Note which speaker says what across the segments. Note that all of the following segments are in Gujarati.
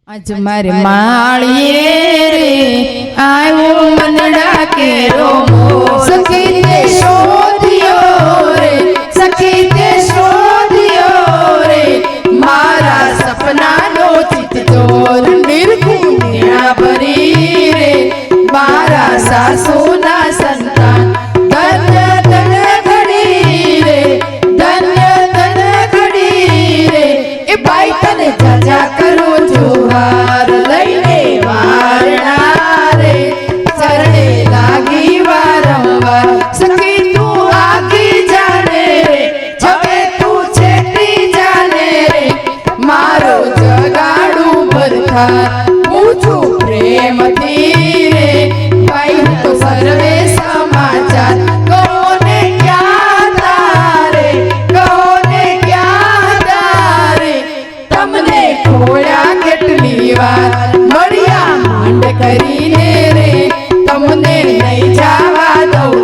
Speaker 1: आज मारे माळिये रे आयो मनड़ा केरो सखी ते शोधियो रे सखी ते शोधियो रे मारा सपना नो चित चोर निर्गुण्या भरी रे मारा सासू ना संतान धन्य धन्य घड़ी रे धन्य धन्य घड़ी रे ए बाई तने जाजा करो जोहार लईने वारणा रे चरणे लागी वारंवार सखी तू आगे जाने रे जबे तू छेटी जाने रे मारो जगाड़ू बरखार पूछू प्रेम धीरे भाई तो सर्वे समाचार कोने क्या तारे कोने क्या तारे तमने खोया કેટલી વાર મળ્યા માંડ કરીને રે તમને નહીં જાવા દઉં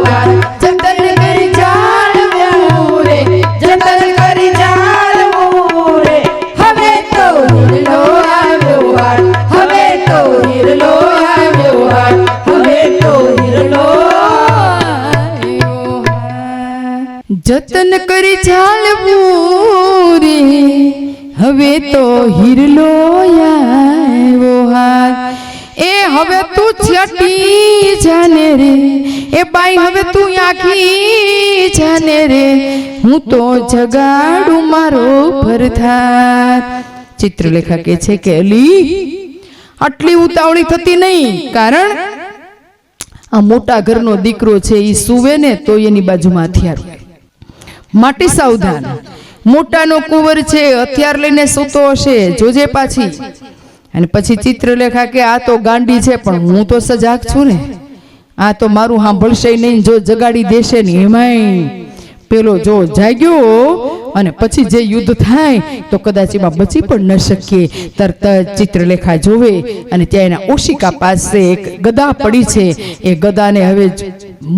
Speaker 1: જતન કરી જાળવું રે જતન કરી જાળવું રે હવે તો હિરલો આવ્યો હાર હવે તો હિરલો આવ્યો હાર હવે તો હિરલો આવ્યો હાર જતન કરી જાળવું રે હવે તો હિરલો આવ્યો હાર એ હવે તું છટી જાને રે એ બાઈ હવે તું આખી જાને રે હું તો જગાડું મારો ભરથાર ચિત્રલેખા કહે છે કે અલી આટલી ઉતાવળી થતી નહીં કારણ આ મોટા ઘરનો દીકરો છે એ સુવે ને તો એની બાજુમાં હથિયાર માટે સાવધાન મોટાનો કુંવર છે હથિયાર લઈને સૂતો હશે જોજે પાછી અને પછી ચિત્રલેખા કે આ તો ગાંડી છે પણ હું તો સજાગ છું ને આ તો મારું સાંભળશે નહીં જો જગાડી દેશે ને એમાંય પેલો જો જાગ્યો અને પછી જે યુદ્ધ થાય તો કદાચ એમાં બચી પણ ન શકીએ તરત ચિત્રલેખા જોવે અને ત્યાં એના ઓશિકા પાસે એક ગદા પડી છે એ ગદાને હવે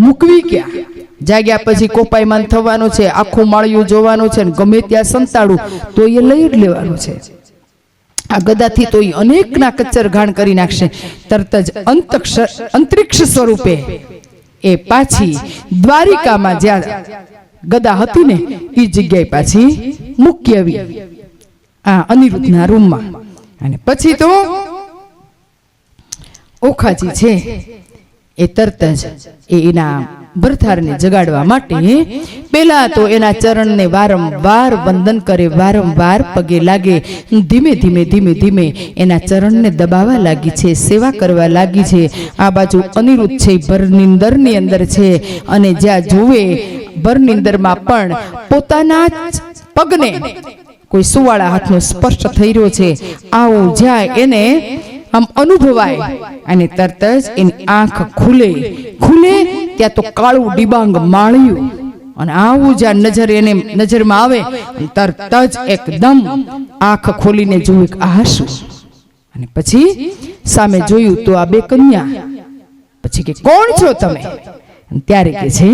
Speaker 1: મૂકવી ક્યાં જાગ્યા પછી કોપાયમાન થવાનું છે આખું માળિયું જોવાનું છે ને ગમે ત્યાં સંતાડું તો એ લઈ જ લેવાનું છે આ ગદાથી તો એ અનેકના કચ્ચર ઘાણ કરી નાખશે તરત જ અંતરિક્ષ સ્વરૂપે એ પાછી દ્વારિકામાં જ્યાં ગદા હતી ને એ જગ્યાએ પાછી મૂકી આવી આ અનિરુદ્ધના રૂમમાં અને પછી તો ઓખાજી છે એ તરત જ એના ભરથારને જગાડવા માટે પેલા તો એના ચરણને વારંવાર વંદન કરે વારંવાર પગે લાગે ધીમે ધીમે ધીમે ધીમે એના ચરણને દબાવવા લાગી છે સેવા કરવા લાગી છે આ બાજુ અનિરુદ્ધ છે ભરનિંદરની અંદર છે અને જ્યાં જુએ ભરનિંદરમાં પણ પોતાના પગને કોઈ સુવાળા હાથનો સ્પર્શ થઈ રહ્યો છે આવું જાય એને આમ અનુભવાય અને તરત જ એની આંખ ખુલે ત્યાં તો કાળું ડિબાંગ માળ્યું અને આવું જ્યાં નજર એને નજરમાં આવે તરત જ એકદમ આંખ ખોલીને જોયું કે આ શું અને પછી સામે જોયું તો આ બે કન્યા પછી કે કોણ છો તમે ત્યારે કે છે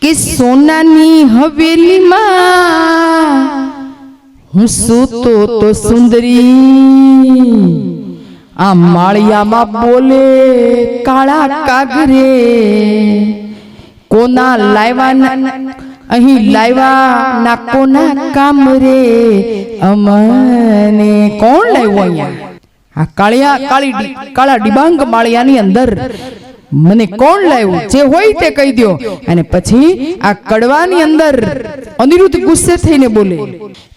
Speaker 1: કે સોનાની હવેલીમાં હું સૂતો તો સુંદરી આ માળિયામાં બોલે કાળા કાગરે કોના લાવ્યા અહીં લાવ્યા ના કોના કામ રે અમને કોણ લાવ્યો અહીંયા આ કાળા ડિબાંગ માળિયાની અંદર મને કોણ લાવ્યું જે હોય તે કહી દો અને પછી આ કડવાની અંદર અનિરુદ્ધ ગુસ્સે થઈને બોલે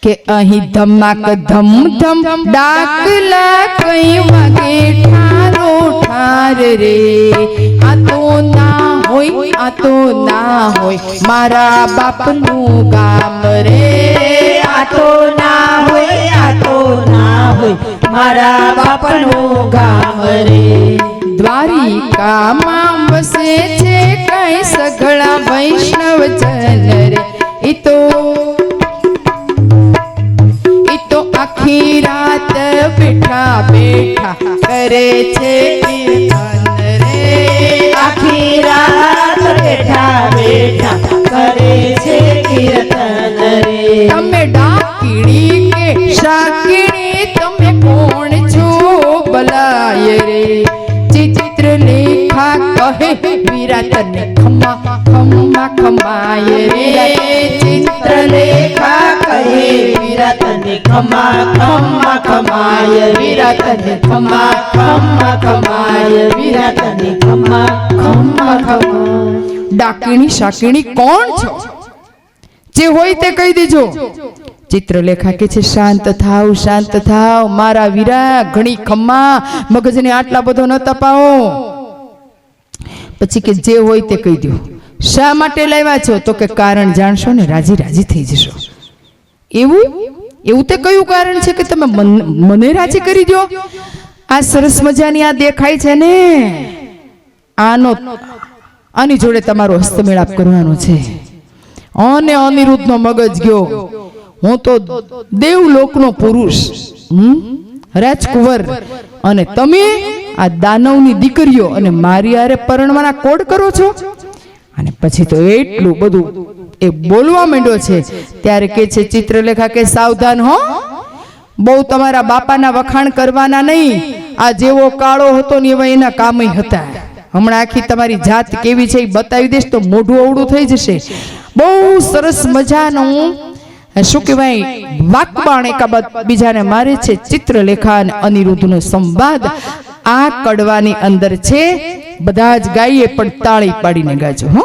Speaker 1: કે અહીં ધમાક ધમ ધમ ડાકલા કઈ વાગે ઠારો ઠાર રે આ તો ના હોય મારા બાપનું ગામ રે આ તો ના હોય મારા બાપનું ગામ રે દ્વારિકામાં વસે છે કઈ સઘળા વૈષ્ણવ જન રે ઈ તો આખી રાત બેઠા કરે છે કીર્તન રે આખી રાત બેઠા કરે છે કીર્તન રે તમે ડાકીડી કે શાકીડી તમે કહે વીરા તને ખમા ખમા ખમાય રે
Speaker 2: ચિત્રલેખા કહે વીરા તને ખમા ખમા ખમાય વીરા તને ખમા ખમા ખમાય વીરા તને ખમા ખમા ખમાય.
Speaker 1: ડાકીણી શાકીણી કોણ છો? જે હોય તે કહી દેજો. ચિત્રલેખા કે છે શાંત થાવ મારા વીરા, ઘણી ખમ્મા, મગજને આટલા બધો ન તપાવો. પછી કે જે હોય તે કહી દો. શા માટે લાવ્યા છો? તો કે કારણ જાણશો ને રાજી રાજી થઈ જશો. એવું તે કયું કારણ છે કે તમે મને રાજી કરી દો? આ સરસ મજાની આ દેખાય છે ને, આની જોડે તમારો હસ્તમેળાપ કરવાનો છે. અને અનિરુદ્ધનો મગજ ગયો, હું તો દેવલોકનો પુરુષ, રાજકુંવર, અને તમે આ દાનવની દીકરીઓ અને મારી હારે પરણવાના કોડ કરો છો. અને પછી તો એટલું બધું એ બોલવા માંડ્યો છે. ત્યારે કે છે ચિત્રલેખા કે સાવધાન હો, બહુ તમારા બાપાના વખાણ કરવાના નહીં. આ જેવો કાળો હતો ને એવા એના કામય હતા. હમણાં આખી તમારી જાત કેવી છે એ બતાવી દઈશ તો મોઢું અવળું થઈ જશે. બહુ સરસ મજાનું શું કહેવાય વાકબાણ એકાબદ બીજાને મારે છે. ચિત્રલેખા અને અનિરુદ્ધનો સંવાદ આ કડવાની અંદર છે. બધા જ ગાઈએ પણ તાળી પાડીને ગાજો. હો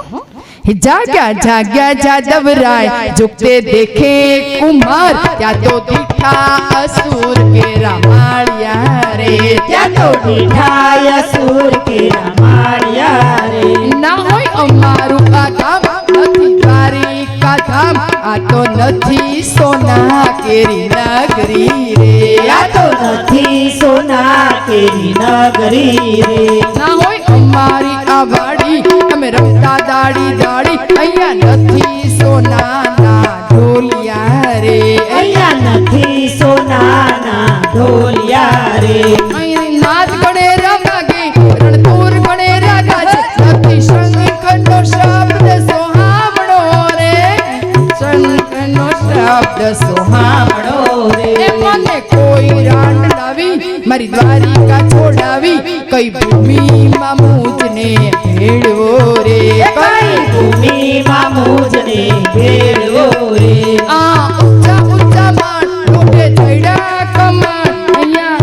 Speaker 1: જાગ્યા જાગ્યા જાદવરાય ઝુકતે દેખે કુમાર, ત્યાં તો દીઠા અસુર કે રામાળિયા રે,
Speaker 2: ત્યાં તો દીઠા અસુર કે રામાળિયા રે.
Speaker 1: ના હોય અમારું આ ગામ નથી દ્વારિકા ધામ, આ તો નથી સોના કેરી નગરી રે,
Speaker 2: આ તો નથી સોના કેરી નગરી રે.
Speaker 1: ના હોય અમારી આ વાડી અમે રમતા દાડી દાડી, અહીંયા નથી સોનાના ઢોલિયા રે,
Speaker 2: અહીંયા નથી સોનાના ઢોલિયા રે.
Speaker 1: અહીં નાદ ગણે રાગે રણતુર ગણે રાગા છે, નથી શંખનો શબ્દ સોહામણો રે, શંખનો શબ્દ સોહામણો રે. મને કોઈ રાંડ લાવી મારી દ્વારિકા છોડાવી, કઈ ભૂમિમાં મુજને ભેળવો રે,
Speaker 2: કઈ ભૂમિમાં મુજને ભેળવો રે.
Speaker 1: આ ઊંચા ઊંચા માણ લોટે ચડ્યા કમાણ, અહીંયા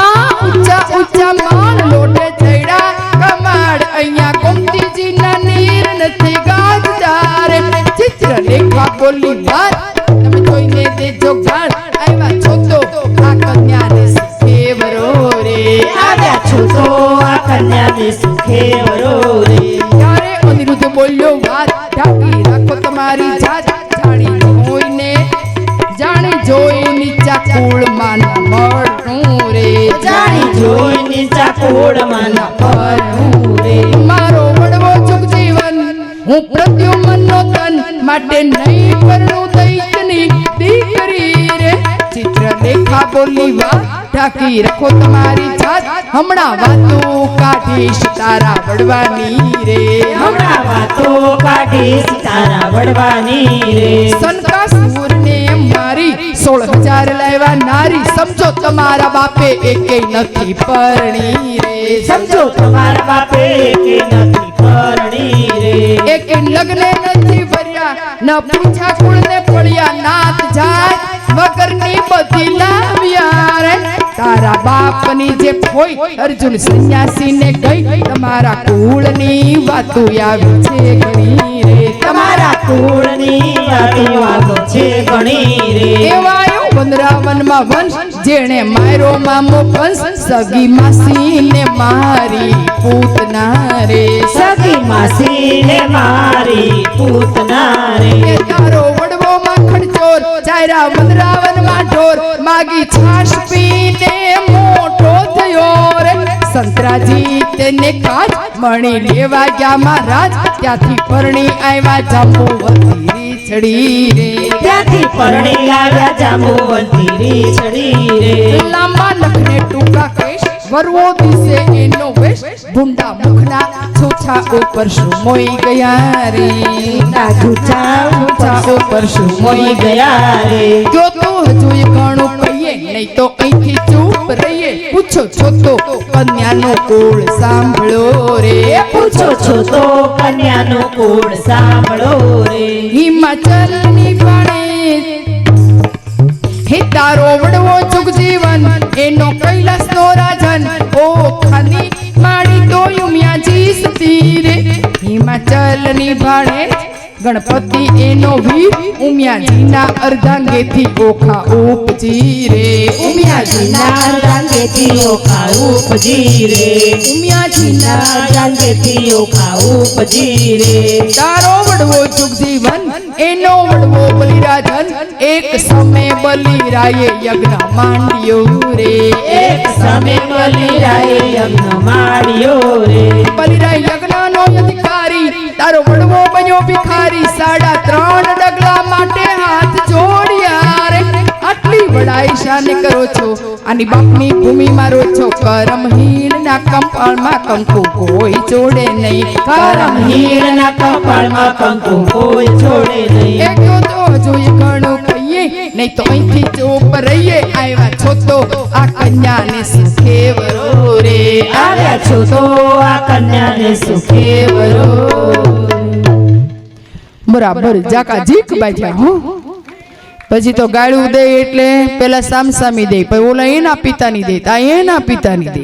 Speaker 1: આ ઊંચા ઊંચા માણ લોટે ચડ્યા કમાડ, અહીંયા ગોમતીજીના નીર નથી ગાજતા રે. ચિત્રલેખા બોલી વાત તમે જોઈને દેજો ગાળ, આવ્યા છો તો આ કન્યાને સુખેવરો રે,
Speaker 2: આવ્યા છો તો આ કન્યાને સુખેવરો રે.
Speaker 1: ત્યારે અનિરુદ્ધ બોલ્યો વાત ઢાંકી રાખો તમારી જાત, જાણી જોઈ નીચા કુળમાં ન મળતું રે,
Speaker 2: જાણી જોઈ નીચા કુળમાં ન મળતું રે.
Speaker 1: મારો વડવો જગજીવન હું પ્રદ્યુમનનો તન, માટે નહીં પરણું દૈત્યની દીકરી રે. ચિત્રલેખા બોલી વાત ઢાંકી રાખો તમારી જાત, હમણાં વાતો કાઢીશ તારા વડવાની રે,
Speaker 2: હમણાં વાતો કાઢીશ તારા વડવાની રે.
Speaker 1: સનકાસુરને મારી 16,000 લાવ્યા નારી, સમજો તમારા બાપે એકેય નથી પરણી રે,
Speaker 2: સમજો તમારા બાપે કે નથી પરણી રે.
Speaker 1: એકે લગ્ને નથી ભર્યા, ન પૂછા કુળને પડ્યા, નાત જાય વગરની બધી લાવ્યા રે. તારા બાપની જે ફોઈ અર્જુન સંન્યાસીને ગઈ, તમારા કુળની વાતો આવી છે ઘણી રે,
Speaker 2: તમારા કુળની વાતો આવે છે ઘણી રે.
Speaker 1: એવાયો વનરાવનમાં વંશ, જેણે માર્યો મામો કંસ, સગી માસીને મારી પૂતના રે,
Speaker 2: સગી માસીને મારી પૂતના રે.
Speaker 1: એ તારો વડવો માખણ ચોર, ચાયરા વનરાવનમાં ઢોર, માગી છાશ પીને મોટો થયો રે. સંતરાજી તેને કાજ મણી લેવા ગયા મહારાજ, ત્યાંથી પરણી આવ્યા જાંબુવતી રીછડી રે,
Speaker 2: ત્યાંથી પરણી આવ્યા જાંબુવતી રીછડી રે.
Speaker 1: લાંબા નખને ટૂંકા કેશ, વરવો દિશે એનો વેશ, ભૂંડા મુખના છોછા ઉપર શું મોઈ ગયા રે,
Speaker 2: છોછા
Speaker 1: ઉપર શું મોઈ
Speaker 2: ગયા રે.
Speaker 1: જો તો હજુ ઘણું કહીએ, નહીં તો અહીંથી ચૂપ રહીએ પૂછો છો તો કન્યાનું કુળ સાંભળો રે
Speaker 2: પૂછો છો તો કન્યાનું કુળ સાંભળો રે
Speaker 1: હિમાચલની પાણે હે તારો વડવો ચુક જીવન એનો કૈલાસનો રાજન ઓ ખાની માડી તો યુમિયાજી સતી રે હિમાચલની ભાણે ગણપતિ એનો વીર ઉમિયાજીના અર્ધાંગેથી ઓખા ઉપજી રે
Speaker 2: ઉમિયાજીના રાંગેથી ઓખા ઉપજી રે ઉમિયાજીના રાંગેથી ઓખા ઉપજી રે
Speaker 1: તારો વડવો ચુક જીવન એનો વડવો બલિરાજન એક સમય બલિરાયે યજ્ઞ માંડ્યો રે
Speaker 2: એક સમય બલિરાએ યજ્ઞ માડ્યો રે
Speaker 1: બલિરાય યજ્ઞનો અધિકારી તારો વડવો બન્યો ભિખારી 3.5 ડગલા માટે હાથ જોડ્યા રે આટલી વડાઈ શાને કરો છો આની બાપની ભૂમિ મારો છો કરમહીન ના કંપાળમાં કંકુ કોઈ જોડે નહીં
Speaker 2: કરમહીણના કપાળમાં કંકુ કોઈ છોડે નહીં
Speaker 1: એક તો જોઈએ ઘણું કહીએ નહીં તો અહીંથી ચૂપ રહીએ આવ્યા છો તો આ કન્યાને સુખે વરો રે
Speaker 2: આવ્યા છો તો આ કન્યાને સુખે વરો
Speaker 1: બરાબર જાકા જીક બાજ્યા હો પછી તો ગાળું દે એટલે પેલા સામસામી દે પછી ઓલા એના પિતાની દે આ એના પિતાની દે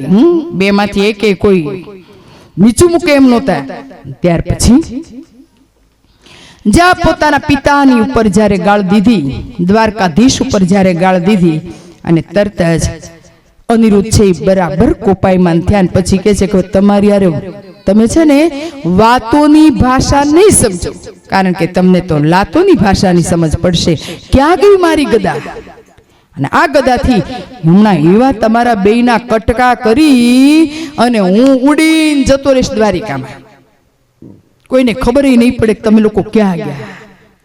Speaker 1: બે માંથી એકે કોઈ નીચું મૂકે એમ નહોતા ત્યાર પછી જ્યાં પોતાના પિતાની ઉપર જ્યારે ગાળ દીધી દ્વારકાધીશ ઉપર જ્યારે ગાળ દીધી અને તરત જ અનિરુદ્ધ છે બરાબર કોપાયમાન થયા પછી કે છે કે તમારી યાર તમે છે ને વાતોની ભાષા નહીં સમજો કારણ કે તમને તો લાતોની ભાષાની સમજ પડશે ક્યાં ગઈ મારી ગદા અને આ ગદાથી હમણાં એવા તમારા બેયના કટકા કરી અને હું ઉડીને જતો રહીશ દ્વારિકામાં કોઈને ખબર નહીં પડે કે તમે લોકો ક્યાં ગયા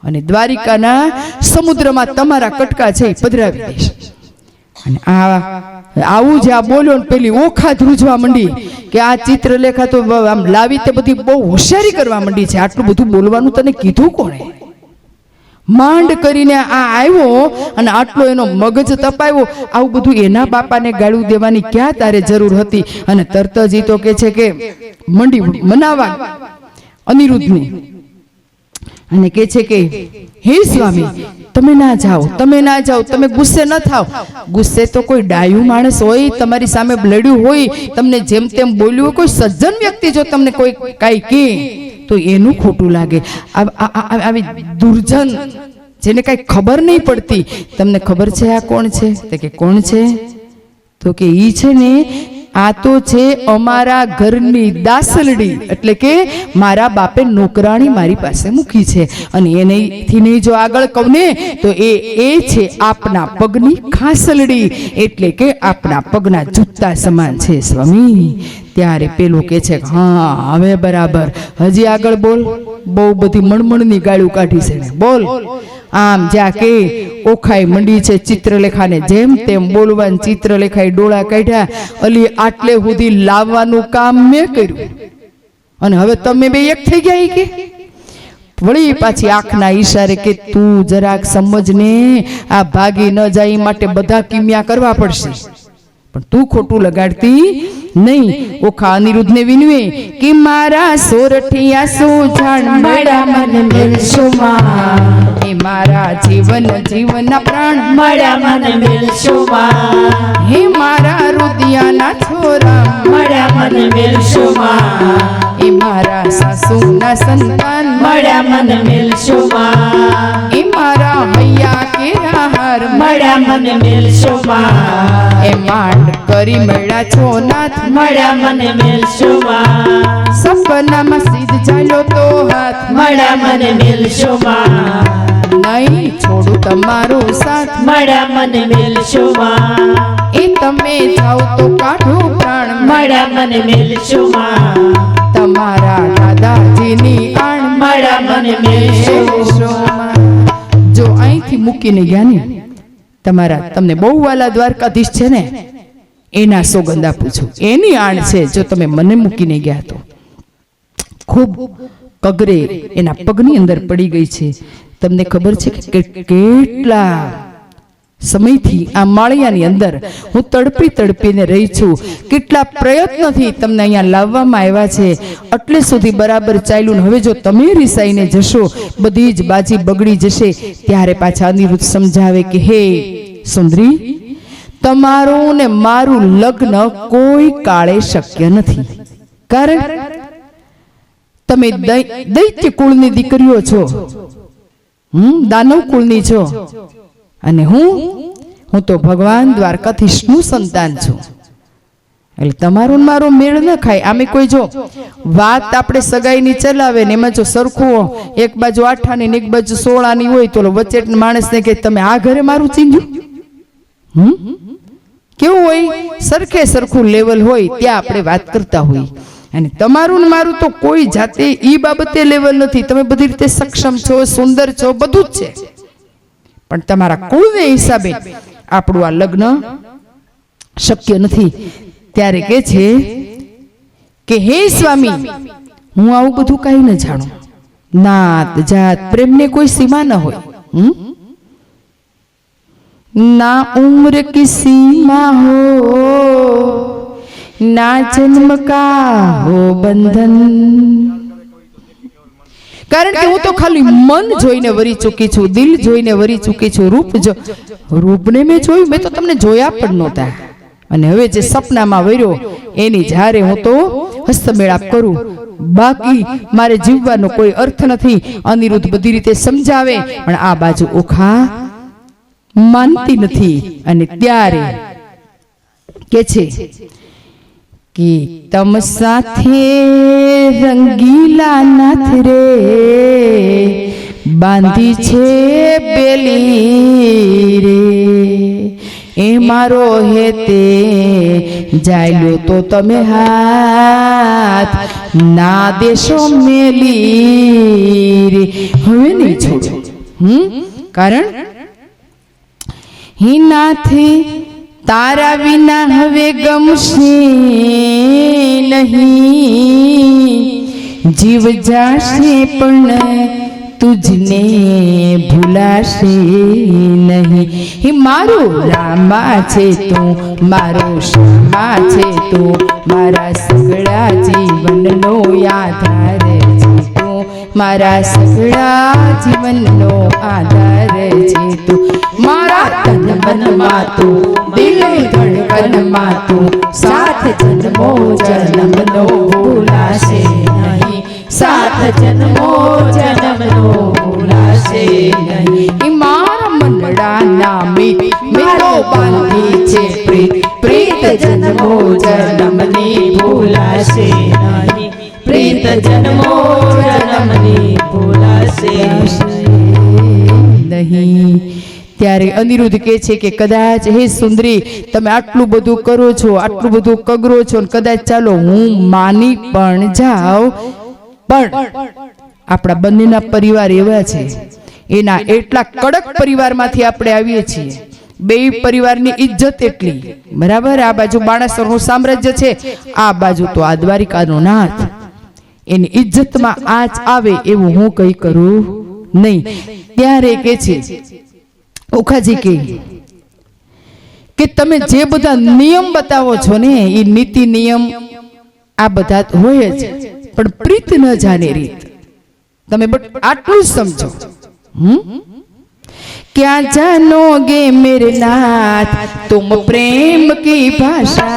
Speaker 1: અને દ્વારિકાના સમુદ્રમાં તમારા કટકા છે પધરાવી દઈશ અને આવું જે આ બોલ્યો ને પેલી ઓખા ધ્રુજવા માંડી કે આ ચિત્રલેખા તો આમ લાવી તે બધી બહુ હોશિયારી કરવા માંડી છે આટલું બધું બોલવાનું તને કીધું કોણે માંડ કરીને આ આવ્યો અને આટલો એનો મગજ તપાયો આવું બધું એના બાપાને ગાળું દેવાની ક્યાં તારે જરૂર હતી અને તરત જ તો કે છે કે મંડી મનાવા અનિરુદ્ધની અને કે છે કે હે સ્વામી તમે ના જાઓ તમે ગુસ્સે ન થાવ ગુસ્સે તો કોઈ ડાયું માણસ હોય તમારી સામે લડ્યું હોય તમને જેમ તેમ બોલ્યું હોય કોઈ સજ્જન વ્યક્તિ જો તમને કોઈ કાંઈ કહે તો એનું ખોટું લાગે આવી દુર્જન જેને કાંઈ ખબર નહીં પડતી તમને ખબર છે આ કોણ છે તો કે કોણ છે તો કે ઈ છે ને આ તો છે અમારા ઘરની દાસલડી એટલે કે મારા બાપે નોકરાણી મારી પાસે મૂકી છે અને એનેથી નહીં જો આગળ કહું ને તો એ છે આપના પગની ખાસલડી એટલે કે આપના પગના જૂતા સમાન છે સ્વામી ત્યારે પેલું કે છે હા હવે બરાબર હજી આગળ બોલ બહુ બધી મણમણની ગાળું કાઢી છે ને બોલ આમ જ્યાં કે ઓખાઈ મંડી છે ચિત્રલેખાને જેમ તેમ બોલવાનું ચિત્રલેખાએ ડોળા કાઢ્યા અલી આટલે સુધી લાવવાનું કામ મેં કર્યું અને હવે તમે બે એક થઈ ગયા કે વળી પાછી આંખના ઈશારે કે તું જરાક સમજને આ ભાગી ન જાય માટે બધા કિમિયા કરવા પડશે પણ તું ખોટું લગાડતી નહીં ઓખા અનિરુદ્ધને વિનવે કે મારા સોરઠિયા સુજાણ
Speaker 2: મળ્યા મને મેલશો માં
Speaker 1: એ મારા જીવનના પ્રાણ
Speaker 2: મળ્યા મને મેલશો માં
Speaker 1: હે મારા રુદિયાના છોરા
Speaker 2: મળ્યા મને મેલશો માં
Speaker 1: એ મારા સાસુના સંતાન
Speaker 2: મળ્યા મને મેલશો માં
Speaker 1: એ મારા હૈયા કેરા હાર
Speaker 2: મળ્યા મને મેલશો માં
Speaker 1: એ માંડ કરી મળ્યા છો નાથ
Speaker 2: મળ્યા મને મેલશો માં
Speaker 1: સપનામાં સીધ ચાલ્યો તો હાથ
Speaker 2: મળ્યા મને મેલશો માં
Speaker 1: નહીં છોડું તમારો સાથ
Speaker 2: મળ્યા મને મેલશો માં
Speaker 1: એ તમે જાઓ તો કાઢો પ્રાણ
Speaker 2: મળ્યા મને મેલશો માં
Speaker 1: તમારા દાદાજીની આણ
Speaker 2: મળ્યા મને મેલશો
Speaker 1: જો અહીંથી મૂકીને ગયા ને તમને બહુ વાલા દ્વારકાધીશ છે ને એના સોગંદ આપું છું એની આણ છે જો તમે મને મૂકીને ગયા તો ખૂબ કગરે એના પગની અંદર પડી ગઈ છે તમને ખબર છે કે કેટલા સમયથી આ માળિયાની અંદર હું તડપી તડપીને રહી છું. કેટલા પ્રયત્નથી તમને અહીંયા લાવવામાં આવ્યા છે. એટલે સુધી બરાબર ચાલ્યું ને હવે જો તમે રિસાઈને જશો, બધી જ બાજી બગડી જશે. ત્યારે પાછા અનિરુદ્ધ સમજાવે કે હે સુંદરી, તમારું ને મારું લગ્ન કોઈ કાળે શક્ય નથી. કારણ તમે દૈત્ય કુળની દીકરીઓ છો, દાનવ કુળની છો, અને હું તો ભગવાન દ્વારકાધીશનું સંતાન છું. એટલે તમારું ને મારો મેળ ન ખાય. આમે કોઈ જો વાત આપણે સગાઈની ચલાવે ને એમાં જો સરખું એક બાજુ 8 આની ને એક બાજુ 16 આની હોય તો વચ્ચે માણસને કે તમે આ ઘરે મારું ચીંધ્યું. કેવું હોય, સરખે સરખું લેવલ હોય ત્યાં આપણે વાત કરતા હોઈએ. અને તમારું ને મારું તો કોઈ જાતે ઈ બાબતે લેવલ નથી. તમે બધી રીતે સક્ષમ છો, સુંદર છો, બધું જ છે, પણ તમારા કુળને હિસાબે આપણું આ લગ્ન શક્ય નથી. ત્યારે કે છે કે હે સ્વામી, હું આવું બધું કઈ ન જાણું. નાત જાત પ્રેમને કોઈ સીમા ન હોય. ના ઉમ્ર કી સીમા હો, ના જન્મ કા હો બંધન. કારણ કે હું તો ખાલી મન જોઈને વરી ચૂકી છું, દિલ જોઈને વરી ચૂકી છું. રૂપને મેં જોયું, મેં તો તમને જોયા પણ નહોતા. અને હવે જે સપનામાં વર્યો એની જ્યારે હું તો હસ્તમેળાપ કરું, બાકી મારે જીવવાનો કોઈ અર્થ નથી. અનિરુદ્ધ બધી રીતે સમજાવે, પણ આ બાજુ ઓખા માનતી નથી. અને ત્યારે કે છે કે તમ સાથે રંગીલા નાથ રે બાંધી છે બેલી રે, એ મારો હેતે જાયલો તો તમે હાથ ના દેશો મેલી રે. હવે નહીં છોડો. કારણ હિનાથી તારા વિના હવે ગમશે નહીં, જીવ જાશે પણ તુજને ભૂલાશે નહીં. હે મારું રામા છે તું, મારો શ્યામા છે તું, મારા સગળા જીવનનો આધાર છે તું, મારા સગળા જીવનનો આધાર છે તું. મારા તન મનમાં તું, દિલ ધડકનમાં તું, સાથ જન્મો જન્મનો ભૂલાશે નહીં, સાથ જન્મો જન્મનો ભૂલાશે નહીં. મારા મનડા નામે મેં તો બાંધી છે પ્રીત, પ્રીત જન્મો જન્મની ભૂલાશે નહીં, પ્રીત જન્મો જન્મની ભૂલાશે નહીં. ત્યારે અનિરુદ્ધ કહે છે કે કદાચ હે સુંદરી, તમે આટલું બધું કરો છો, આટલું બધું કગરો છો, ને કદાચ ચાલો હું માની પણ જાઉં, પણ આપણા બંનેના પરિવાર એવા છે, એના એટલા કડક પરિવારમાંથી આપણે આવીએ છીએ. બે પરિવારની ઇજ્જત એટલી, બરાબર. આ બાજુ બાણાસુરનું સામ્રાજ્ય છે, આ બાજુ તો આ દ્વારિકાનો નાથ. એની ઇજ્જતમાં આંચ આવે એવું હું કઈ કરું નહીં. ત્યારે કે છે ઓખાજી કે તમે જે બધા નિયમ બતાવો છો ને, એ નીતિ નિયમ આ બધા હોય જ, પણ પ્રીત ન જાને રીત. તમે આટલું જ સમજો. क्या जानोगे मेरे नाथ तुम प्रेम की भाषा,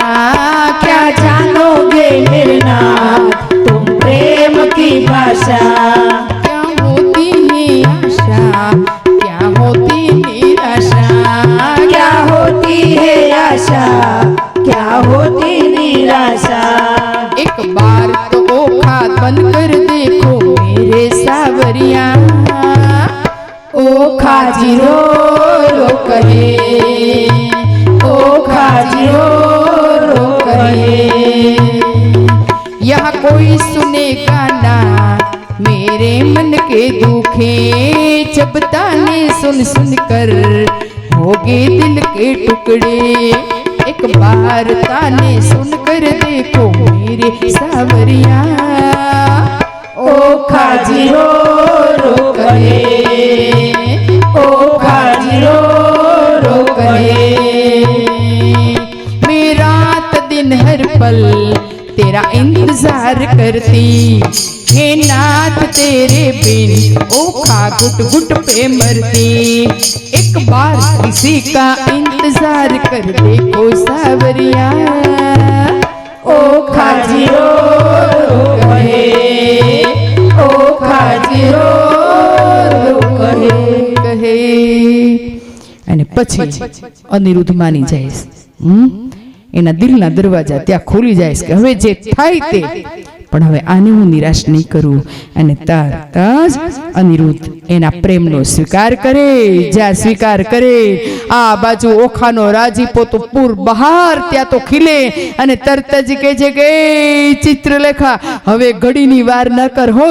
Speaker 2: क्या जानोगे मेरे नाथ तुम प्रेम की भाषा.
Speaker 1: क्या होती है आशा, क्या होती निराशा,
Speaker 2: क्या होती है आशा, क्या होती निराशा.
Speaker 1: एक बार तो ओखा बन कर देखो मेरे सावरिया, ओखाजी रो रो कहे, ओखाजी रो रो कहे. यहाँ कोई सुनेगा ना मेरे मन के दुखे, जब ताने सुन सुन कर होगे दिल के टुकड़े. एक बार ताने सुन कर देखो मेरे सावरिया,
Speaker 2: ओखाजी रो रो कहे, ओखाजी रो रो कहे.
Speaker 1: तेरा इंतजार करती, हे नाथ तेरे बिन ओखा घुट घुट पे मरती। एक बार किसी का इंतजार कर देखो सावरिया, ओखा जी रो रो कहे, ओखा जी रो रो कहे। અને પછી અનિરુદ્ધ માની જાય, એના દિલના દરવાજા ત્યાં ખોલી જાય કે હવે જે થાય તે, પણ હવે આને હું નિરાશ નહીં કરું. અને તરત જ અનિરુદ્ધ એના પ્રેમનો સ્વીકાર કરે. જ્યાં સ્વીકાર કરે આ બાજુ ઓખાનો રાજીપો તો પૂર બહાર ત્યાં તો ખીલે. અને તરત જ કહે છે કે ચિત્રલેખા હવે ઘડીની વાર ન કર હો,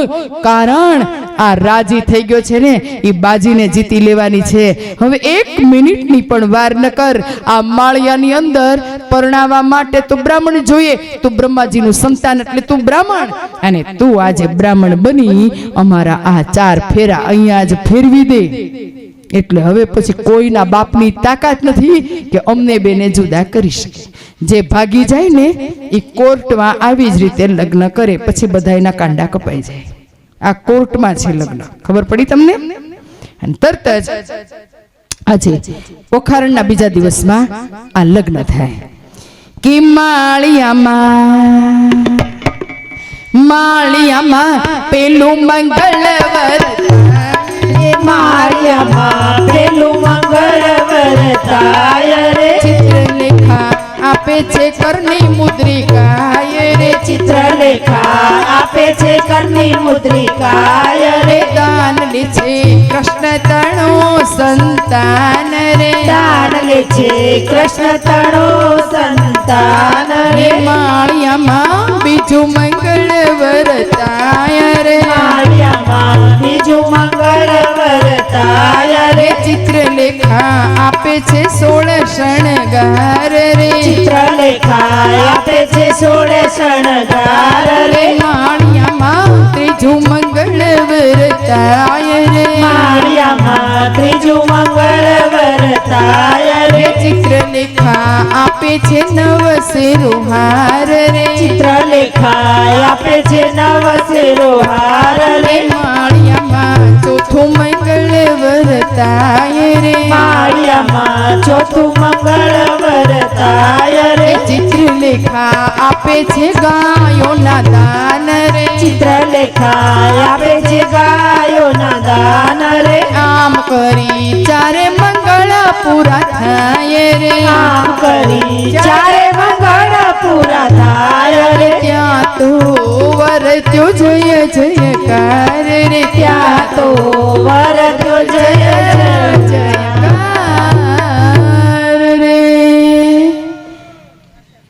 Speaker 1: કારણ આ રાજી થઈ ગયો છે ને એ બાજીને જીતી લેવાની છે. હવે 1 મિનિટની પણ વાર ન કર. આ માળિયાની અંદર પરણાવવા માટે તો બ્રાહ્મણ જોઈએ. તું બ્રહ્માજીનું સંતાન એટલે તું બ્રાહ્મણ, અને તું આજે બ્રાહ્મણ બની અમારા આ 4 ફેરા અહીંયા જ ફેરવી દે. એટલે હવે પછી કોઈના બાપની તાકાત નથી કે અમને બેને જુદા કરી શકે. જે ભાગી જાય ને એ કોર્ટમાં આવી જ રીતે લગ્ન કરે, પછી બધાયના કાંડા કપાઈ જાય. આ કોર્ટમાં છે લગ્ન, ખબર પડી તમને? અને તરત જ આજે ઓખારણના બીજા દિવસમાં આ લગ્ન થાય. કે માળિયામાં પેલું મંગળવર,
Speaker 2: માળિયામાં પેલું મંગળવર થાય રે.
Speaker 1: ચિત્રલેખા આપે છે કરની મુદ્રિકાય રે.
Speaker 2: ચિત્રલેખા આપે છે કરની મુદ્રિકાય રે.
Speaker 1: દાન લે છે કૃષ્ણ તણો સંતાન રે.
Speaker 2: દાન લે છે કૃષ્ણ તણો સંતાન રે.
Speaker 1: માળિયામાં બીજું મંગળવર થાય રે.
Speaker 2: માળિયામાં બીજું મંગળવર થાય રે.
Speaker 1: ચિત્રલેખા આપે છે 16 શણગાર રે.
Speaker 2: ચિત્રલેખા આપે છે 16 શણગાર રે.
Speaker 1: માળિયામાં ત્રીજું મંગળવર થાય રે.
Speaker 2: માળિયામાં ત્રીજું મંગળવર થાય રે.
Speaker 1: ચિત્રલેખા આપે છે 9 શેરો હાર રે.
Speaker 2: ચિત્રલેખા આપે છે 9 શેરો હાર રે.
Speaker 1: માળિયામાં ચોથું મંગળવર થાય રે.
Speaker 2: માળિયામાં ચોથું મંગળવર થાય રે.
Speaker 1: ચિત્રલેખા આપે છે ગાયોના દાન રે.
Speaker 2: ચિત્રલેખા આપે છે ગાયોના દાન રે.
Speaker 1: આમ કરી 4 મંગળ પૂરા થાય રે.
Speaker 2: આમ કરી 4 મંગળ પૂરા થાય રે.
Speaker 1: ત્યાં તો વરત્યો જય જયકાર રે.
Speaker 2: ત્યાં તો વરત્યો જય
Speaker 1: જયકાર રે.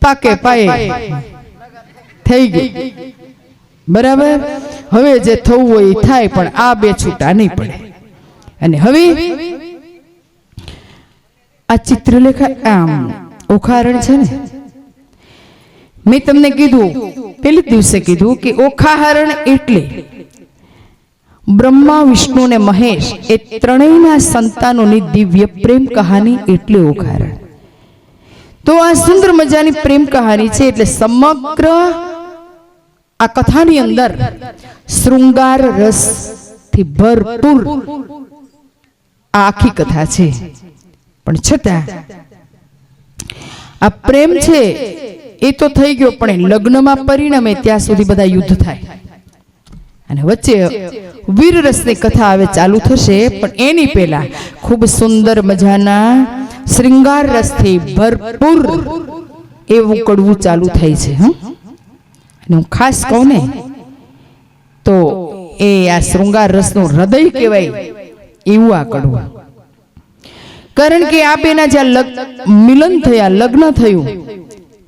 Speaker 1: પાકે પાયે થઈ ગઈ, બરાબર. હવે જે થવું હોય એ થાય, પણ આ બે છૂટા નહીં પડે. અને હવે આ ચિત્રલેખા આમ ઓખારણ છે ને, મેં તમને કીધું પેલી દિવસે કીધું કે ઓખાહરણ એટલે બ્રહ્મા વિષ્ણુ ને મહેશ એ ત્રણેયના સંતાનોની દિવ્ય પ્રેમ કહાની એટલે ઓખારણ. તો આ સુંદર મજાની પ્રેમ કહાની છે. એટલે સમગ્ર આ કથાની અંદર શૃંગાર રસ થી ભરપૂર આ આખી કથા છે. પણ છતાં આ પ્રેમ છે એ તો થઈ ગયો, પણ લગ્નમાં પરિણમે ત્યાં સુધી બધા યુદ્ધ થાય. અને વચ્ચે વીરરસની કથા હવે ચાલુ થશે, પણ એની પહેલા ખૂબ સુંદર મજાના શૃંગાર રસથી ભરપૂર એવું કડવું ચાલુ થાય છે. અને હું ખાસ કહું ને તો એ આ શૃંગાર રસનું હૃદય કહેવાય એવું આ કડવું. કારણ કે આ બેના જ્યાં મિલન થયા, લગ્ન થયું,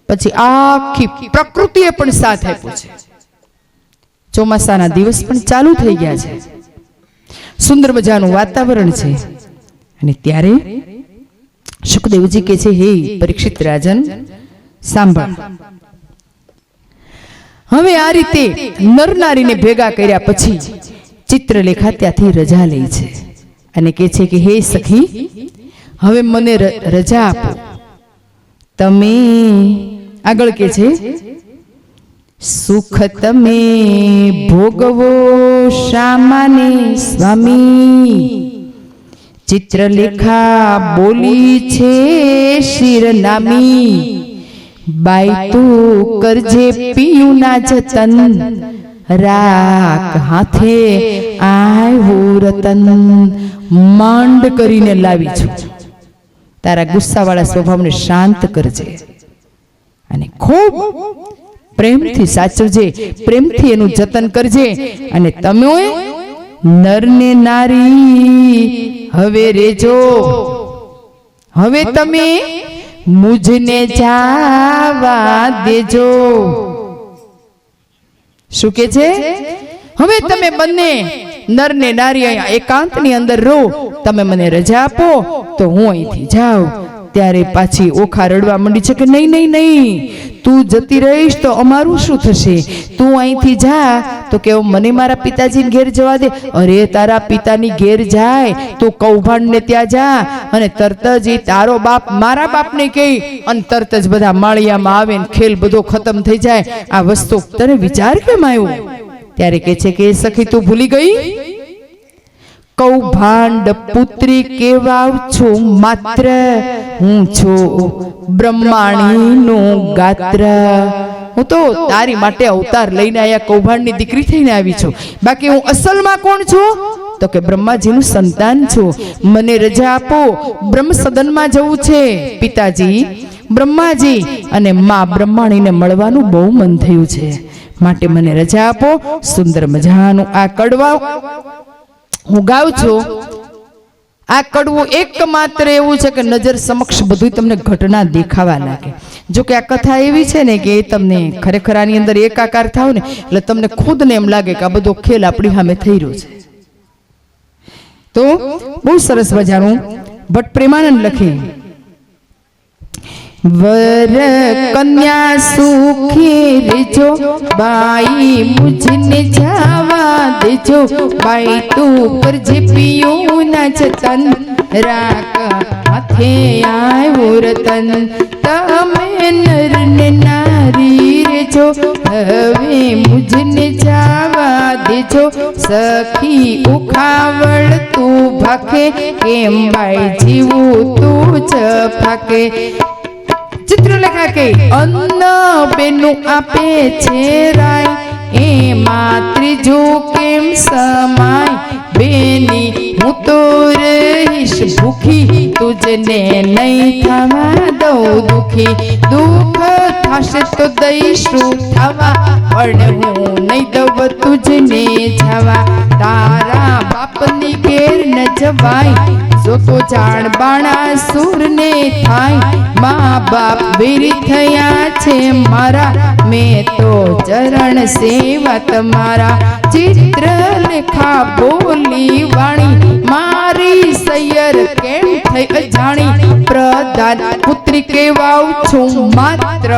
Speaker 1: પછી આખી પ્રકૃતિએ પણ સાથ આપ્યો છે. ચોમાસાના દિવસ પણ ચાલુ થઈ ગયા છે, સુંદર મજાનું વાતાવરણ છે. અને ત્યારે શુકદેવજી કહે છે, હે પરીક્ષિત રાજન સાંભળ. હવે આ રીતે નર નારીને ભેગા કર્યા પછી ચિત્રલેખા ત્યાંથી રજા લે છે અને કહે છે કે હે સખી, હવે મને રજા આપો. તમે આગળ કહે છે સુખ તમે ભોગવો શામાને સ્વામી, ચિત્રલેખા બોલી છે શિરનામી, બાઈ તું કરજે પિયું ના જતન, રાખ હાથે આવ્યું રતન. માંડ કરીને લાવી છું, તારા ગુસ્સાવાળા સ્વભાવને શાંત કરજે અને ખૂબ પ્રેમથી સાચવજે, પ્રેમથી એનું જતન કરજે. અને તમે નર ને નારી હવે રેજો, હવે તમે મુજને જાવા દેજો. શું કે છે? હવે તમે બંને નર ને નારી અહીંયા એકાંતની અંદર રહો, તમે મને રજા આપો તો હું અહીંથી જાઉં. ત્યારે પાછી ઓખા રડવા માંડી છે કે નહીં નહીં નહીં, તું જતી રહીશ તો અમારું શું થશે? તું અહીંથી જા તો કે મને મારા પિતાજીને ઘેર જવા દે. અરે તારા પિતાની ઘેર જાય તું કૌભાંડને ત્યાં જા અને તરત જ એ તારો બાપ મારા બાપને કહે અને તરત જ બધા માળિયામાં આવે ને ખેલ બધો ખતમ થઈ જાય. આ વસ્તુ તને વિચાર કેમ આવ્યો? ત્યારે કહે છે કે સખી તું ભૂલી ગઈ, કૌભાંડ પુત્રી કેવાવ છું માત્ર, હું છું બ્રહ્માણીનું ગાત્ર. હું તો તારી માટે અવતાર લઈને આયા કૌભાંડની દીકરી થઈને આવી છું, બાકી હું અસલમાં કોણ છું? તો કે બ્રહ્માજીનું સંતાન છું. મને રજા આપો, બ્રહ્મ સદનમાં જવું છે. પિતાજી બ્રહ્માજી અને માં બ્રહ્માણીને મળવાનું બહુ મન થયું છે, માટે મને રજા આપો. સુંદર મજાનું આ કડવા હું ગાઉં છું. આ કડવું એકમાત્ર એવું છે કે નજર સમક્ષ બધું તમને ઘટના દેખાવા લાગે. જો કે આ કથા એવી છે ને કે તમને ખરેખર આની અંદર એકાકાર થાવ ને એટલે તમને ખુદને એમ લાગે કે આ બધો ખેલ આપણી સામે થઈ રહ્યો છે. તો બહુ સરસ મજાનું ભટ્ટ પ્રેમાનંદ લખે, વર કન્યા સુખી રેજો, બાઈ મુજને જાવા દેજો, બાઈ તું કરજે પિયું ના જતન, રાખ હાથે આવ્યું રતન. તમે નર ને નારી રેજો, હવે મુજને જાવા દેજો, સખી ઉખાવળ તું ભાખે, કેમ બાઈ જીવું તું જ ફાકે. ચિત્રલેખા કે અન્ન બેનું આપે છે રાય, એમાં ત્રીજું કેમ સમાય, બેની હું તો રહીશ ભૂખી, તુજને નહીં થવા દઉં દુખી, દુઃખ થશે તો દઈશું થવા, પણ હું નહીં દઉં તુજને જવા. તારા બાપની ઘેર ન જવાય, જો તો જાણ બાણા સુરને થાય, મા બાપ વીર થયા છે મારા, મેં તો ચરણ સેવા તમારા. ચિત્રલેખા બોલી વાણી, મારી સૈયર કેમ થઈ અજાણી, પ્રધાન પુત્રી કેવાવ છું માત્ર,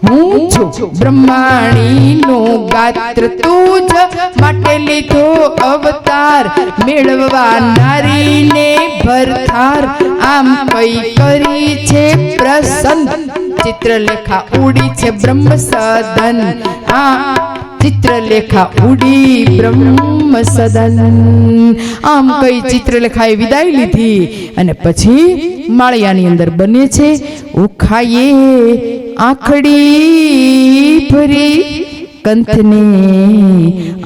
Speaker 1: હું છું બ્રહ્માણીનું ગાત્ર, તું જ માટે લીધો અવતાર, મેળવવા નારીને ભરથાર, આમ કઈ કરી છે પ્રસન્ન, ચિત્રલેખા ઉડી છે બ્રહ્મ સદન. આ ચિત્રલેખા ઉડી બ્રહ્મ સદન. આમ કઈ ચિત્રલેખાએ વિદાય લીધી અને પછી માળિયાની અંદર બને છે ઉખાઈએ આખડી ભરી, કંથને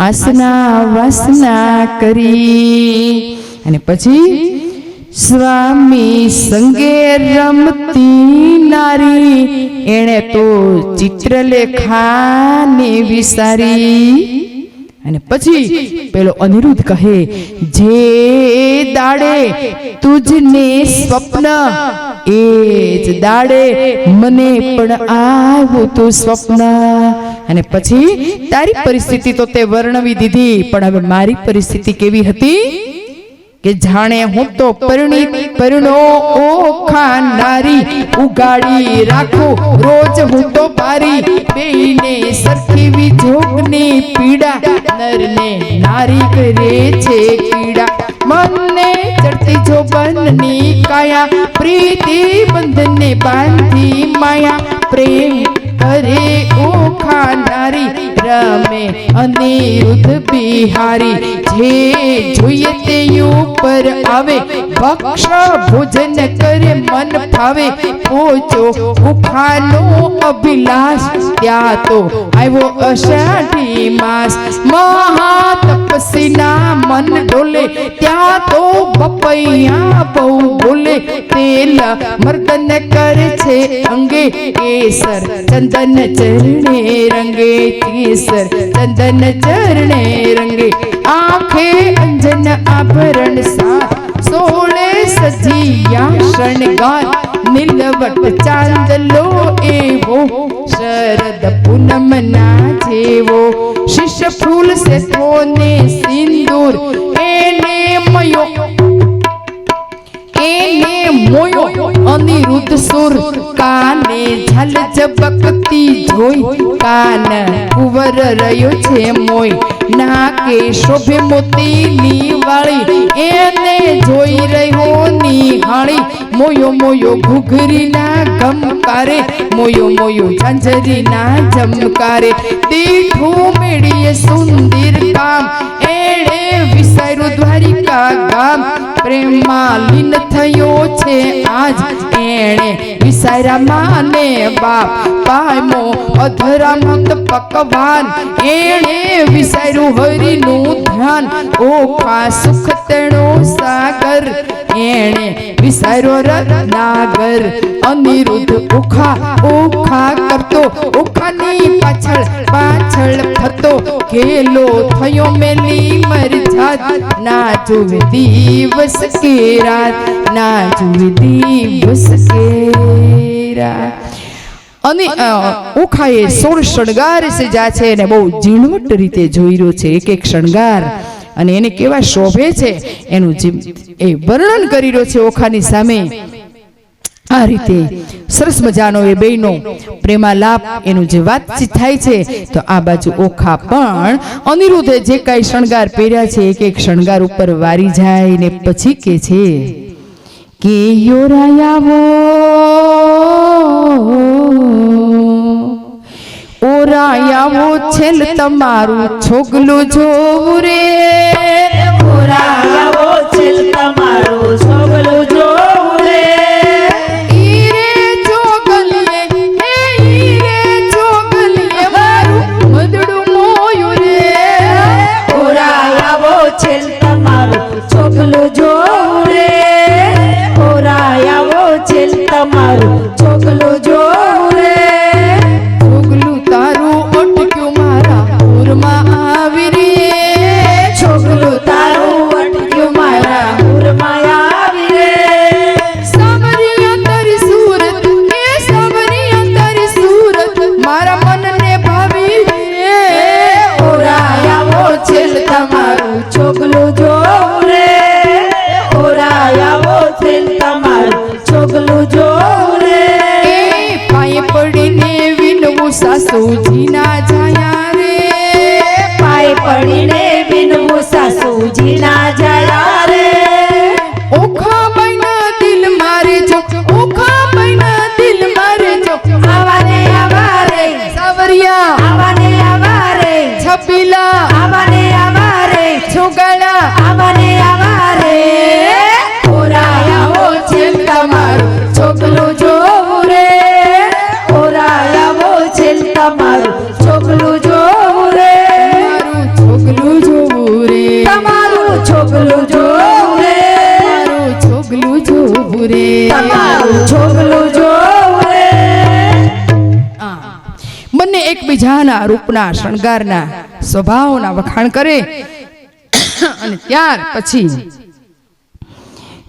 Speaker 1: આસના વાસના કરી. અને પછી સ્વામી સંગે રમતી નારી, એણે તો ચિત્રલેખાને વિસારી. અને પછી પેલો અનિરુદ્ધ કહે, જે દાડે તુજને સ્વપ્ન, એ જ દાડે મને પણ આવ્યું તું સ્વપ્ન. અને પછી તારી પરિસ્થિતિ તો તે વર્ણવી દીધી, પણ હવે મારી પરિસ્થિતિ કેવી હતી કે જાણે હું તો પરણો ઓખા નારી, ઉગાડી રાખું રોજ હું તો બારી, બેને સરખી વિજોગની પીડા, નરને નારી કરે છે કીડા. મને ચડતી જોબનની કાયા, પ્રીતિ બંધને બાંધી માયા, પ્રેમ કરે ઓખા નારી રમે અનિરુદ્ધ બિહારી જે જોઈએ તે ઉપર આવે ભક્ષ ભોજન કરે મન ફાવે પોચો ઉખાનો અભિલાષ ત્યાં તો આવ્યો અષાઢી માસ મહાતપસીના મન ડોલે ત્યાં તો બપૈયા બહુ બોલે તેલ મર્દન કરે છે અંગે કેસર ચંદન ચરણે રંગે કેસર ચંદન ચરણે રંગે આંખે અંજન આભરણ સા સોળે સજિયા શણગાર નીલવટ ચાંદલો એવો શરદ પૂનમ ના જેવો શિષ્ય ફૂલ સે થોને સિંદૂર એને મોયો અનિરુદ્ધ સુર કાને ઝલ ઝબકતી જોઈ કાન કુંવર રહ્યો છે મોય નાકે શોભે મોતીની વાળી એને જોઈ રહ્યો નિહાળી મોયો મોયો ઘૂઘરીના ગમકારે મોયો મોયો ઝાંઝરીના જમકારે દીઠું મેળીએ સુંદર કામ એણે વિસાર્યું દ્વારિકા ગામ પ્રેમમાં લીન થયો છે આજ એણે વિસાર્યા માને બાપ પાયમો અધરામત પકવાન એણે વિસાર્યું હરિનું ધ્યાન ઓખા સુખ તેણો સાગર એણે વિસાર્યો રત્નાગર અનિરુદ્ધ ઓખા ઓખા કરતો ઓખાની પાછળ પાછળ ફરતો કેલો થયો મેલી મરજાત ના જુએ દિવસ કે રાત ના જુએ દિવસ કે રાત અને ઓખાએ 16 શણગાર સજા છે અને બહુ ઝીણવટ રીતે જોઈ રહ્યો છે એક એક શણગાર અને એને કેવા શોભે છે એનું એ વર્ણન કરી રહ્યો છે ઓખાની સામે આ રીતે સરસ મજાનો એ બેયનો પ્રેમાલાપ એનું જે વાતચીત થાય છે તો આ બાજુ ઓખા પણ અનિરુદ્ધે જે કાંઈ શણગાર પહેર્યા છે એક એક શણગાર ઉપર વારી જાય ને પછી કે છે કે યોરાયાવો ઓરાયાવો છેલ તમારું છોગલું જોવું રે
Speaker 2: ઓરાયાવો છેલ તમારું છોગલું જોવું રે
Speaker 1: ઈરે જોગલીએ મારું મદડું મોયું રે
Speaker 2: ઓરાયાવો છેલ તમારું છોગલું જોવું રે ઓરાયાવો છેલ તમારું છોગલું જોવું રે
Speaker 1: છોગલું તારું અટક્યું મારા પૂરમાં આવી રે
Speaker 2: છોગલું તારું અટક્યું મારા પૂરમાં આવી રે
Speaker 1: સાવરિયા તારી સુરત એ સાવરિયા તારી સુરત મારા મનને ભાવી રે
Speaker 2: ઓરાયાવો છેલ તમારું છોગલું જોવું રે ઓરાયાવો છેલ તમારું છોગલું જોવું રે
Speaker 1: એ પાયે પડીને વિનવું સાસુજી ના જાયા રે
Speaker 2: પાય પડીને વિનવું સાસુજી ના જયા રે
Speaker 1: ઓખા બાઈના દિલ મારે જો ઓખા બાઈના દિલ મારે જો
Speaker 2: આવાને આવારે
Speaker 1: સાવરિયા
Speaker 2: આવાને આવારે
Speaker 1: છબીલા
Speaker 2: આવાને આવારે
Speaker 1: છોગલા
Speaker 2: આવાને આવારે ઓરાયાવો છેલ તમારું છોગલું જોવું રે ઓરાયાવો છેલ તમારું છોગલું જોવું રે
Speaker 1: મારું છોગલું જોવું રે
Speaker 2: તમારું છોગલું જોવું રે
Speaker 1: મારું છોગલું જોવું રે
Speaker 2: તમારું છોગલું જોવું રે
Speaker 1: બંને એકબીજાના રૂપના શણગારના સ્વભાવના વખાણ કરે અને ત્યાર પછી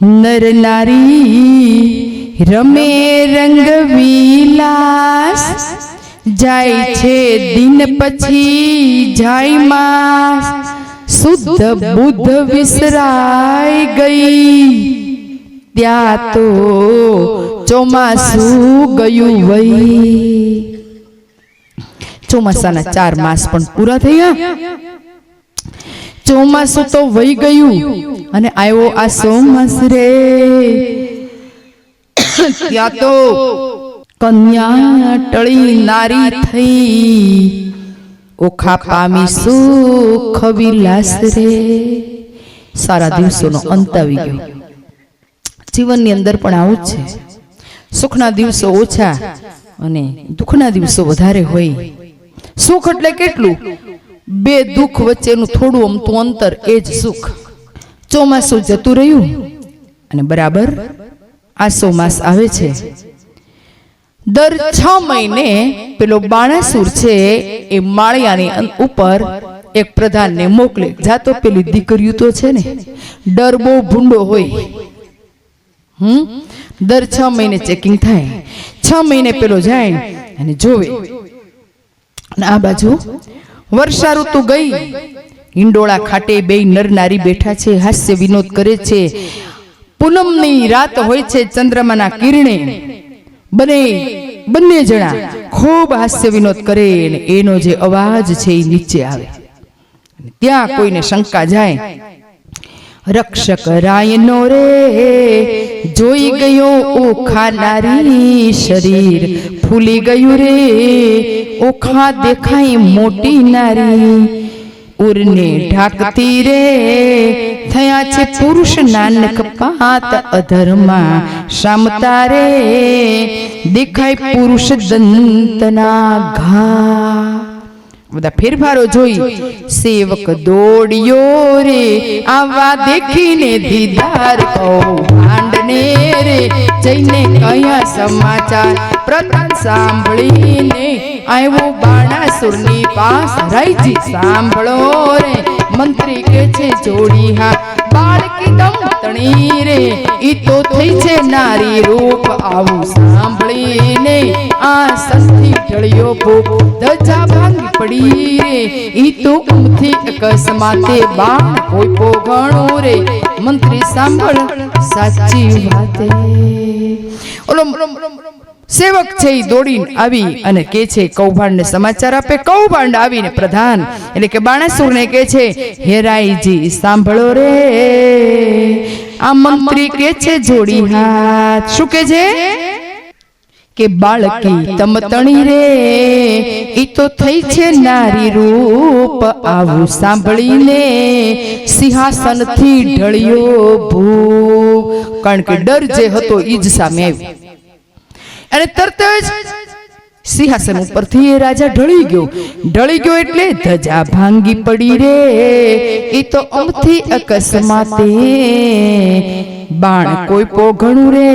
Speaker 1: નર નારી રમે રંગ વિલાસ જાય છે દિન પછી જાય માસ શુદ્ધ બુદ્ધ વિસરાઈ ગઈ ત્યાં તો ચોમાસું ગયું વઈ ચોમાસાના 4 માસ પણ પૂરા થયા ચોમાસું તો વહી ગયું અને આવ્યો આ ચોમાસ રે ત્યાં તો કન્યા ટળી નારી થઈ, ઓખા પામી સુખ વિલાસ રે. સારા દિવસોનો અંત આવી ગયો. જીવનની અંદર પણ આવું જ છે. સુખના દિવસો ઓછા અને દુઃખના દિવસો વધારે હોય. સુખ એટલે કેટલું? બે દુઃખ વચ્ચેનું થોડું અમતું અંતર, એ જ સુખ. ચોમાસું જતું રહ્યું અને બરાબર આસો માસ આવે છે. દર 6 મહિને પેલો બાણાસુર છે એ માળિયાની ઉપર એક પ્રધાનને મોકલે. જાતો પેલી દીકરીઓ તો છે ને, ડર બહુ ભૂંડો હોય. દર 6 મહિને ચેકિંગ થાય. 6 મહિને પેલો જાય અને જોવે. અને આ બાજુ વર્ષા ઋતુ ગઈ. હિંડોળા ખાટે બે નર નારી બેઠા છે, હાસ્ય વિનોદ કરે છે. પૂનમની રાત હોય છે, ચંદ્રમાના કિરણે બંને જણા ખૂબ હાસ્ય વિનોદ કરે અને એનો જે અવાજ છે એ નીચે આવે. ત્યાં કોઈને શંકા જાય, રક્ષક રાયનો રે જોઈ ગયો ઓખા નારી, શરીર ફૂલી ગયું રે ઓખા દેખાય મોટી નારી. ઉરને ઢાકતી રે થયા છે પુરુષ નાનક પાત, અધર્મા શામતા રે દેખાય પુરુષ દંતના ઘા. બધા ફેરફારો જોઈ સેવક દોડ્યો રે આવા દેખીને દીદાર કૌભાંડને રે જઈને કયા સમાચાર. પ્રધાન સાંભળીને આવ્યો બાણાસુરની પાસ, રાયજી સાંભળો રે મંત્રી કે છે જોડી હા. બાળકી દમતણી રે ઈ તો થઈ છે નારી રૂપ, આવું સાંભળીને આ સંથી ઢળ્યો ભૂપ. ધજા ભાંગી પડી રે ઈ તો ઉમથી અકસ્માતે, બાણ કોઈ પોઘણું રે મંત્રી સાંભળ સાચી વાતે. ઓલો સેવક છે એ દોડીને આવી અને કે છે કૌભાંડને સમાચાર આપે. કૌભાંડ આવીને પ્રધાન એટલે કે બાણાસુરને કે છે, હેરાઈજી સાંભળો રે આ મંત્રી કે છે જોડી હાથ. શું કે છે? કે બાળકી તમતણી રે ઈ તો થઈ છે નારી રૂપ, આવું સાંભળીને સિંહાસનથી ઢળ્યો ભૂપ. કારણ કે ડર જે હતો ઈ જ સામે આવ્યો અને તરત જ સિંહાસન ઉપરથી એ રાજા ઢળી ગયો એટલે ધજા ભાંગી પડી રે ઈ તો અમથી અકસ્માતે, બાણ કોઈ પોઘણું રે.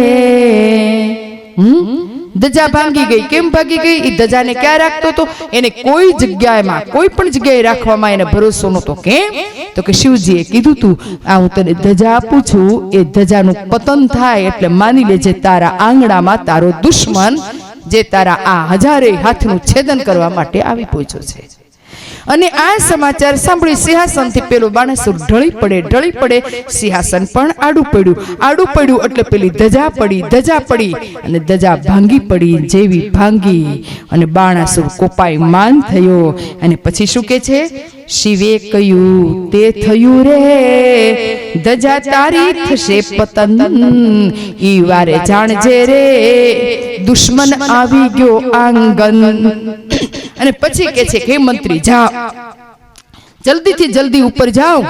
Speaker 1: ધજા ભાંગી ગઈ. કેમ ભાગી ગઈ? એ ધજાને ક્યાં રાખતો હતો? એને કોઈ જગ્યાએમાં, કોઈ પણ જગ્યાએ રાખવામાં એને ભરોસો નહોતો. કેમ? તો કે શિવજીએ કીધું તું આ હું તને ધજા આપું છું, એ ધજાનું પતન થાય એટલે માની લેજે તારા આંગણામાં તારો દુશ્મન જે તારા આ હજારે હાથનું છેદન કરવા માટે આવી પહોંચ્યો છે. અને આ સમાચાર સાંભળી સિંહાસનથી પેલો બાણાસુર ઢળી પડે. સિંહાસન પણ આડું પડ્યું એટલે પેલી ધજા પડી અને ધજા ભાંગી પડી. જેવી ભાંગી અને બાણાસુર કોપાઈ માન થયો. અને પછી શું કે છે? શિવે કહ્યું તે થયું રે ધજા તારી થશે પતન, ઈ વારે જાણજે રે દુશ્મન આવી ગયો આંગન. અને પછી કે છે કે મંત્રી જાઓ, જલ્દીથી જલ્દી ઉપર જાઓ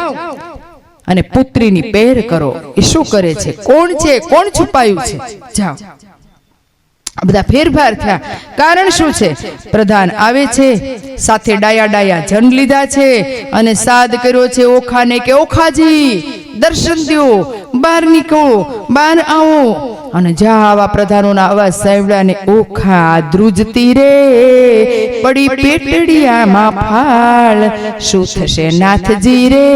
Speaker 1: અને પુત્રીની પહેર કરો. એ શું કરે છે? કોણ છે? કોણ છુપાયું છે? જાઓ. આ બધા ફેરફાર થયા. કારણ શું છે? પ્રધાન આવે છે, સાથે ડાયા જન લીધા છે અને સાદ કર્યો છે ઓખાને કે ઓખાજી દર્શન દો, બહાર નીકળો, બહાર આવો. અને જ્યાં આવા પ્રધાનોના અવાજ સાંભળ્યા ને ઓખા ધ્રુજતી રે પડી પેટડિયામાં ફાળ. શું થશે નાથજી રે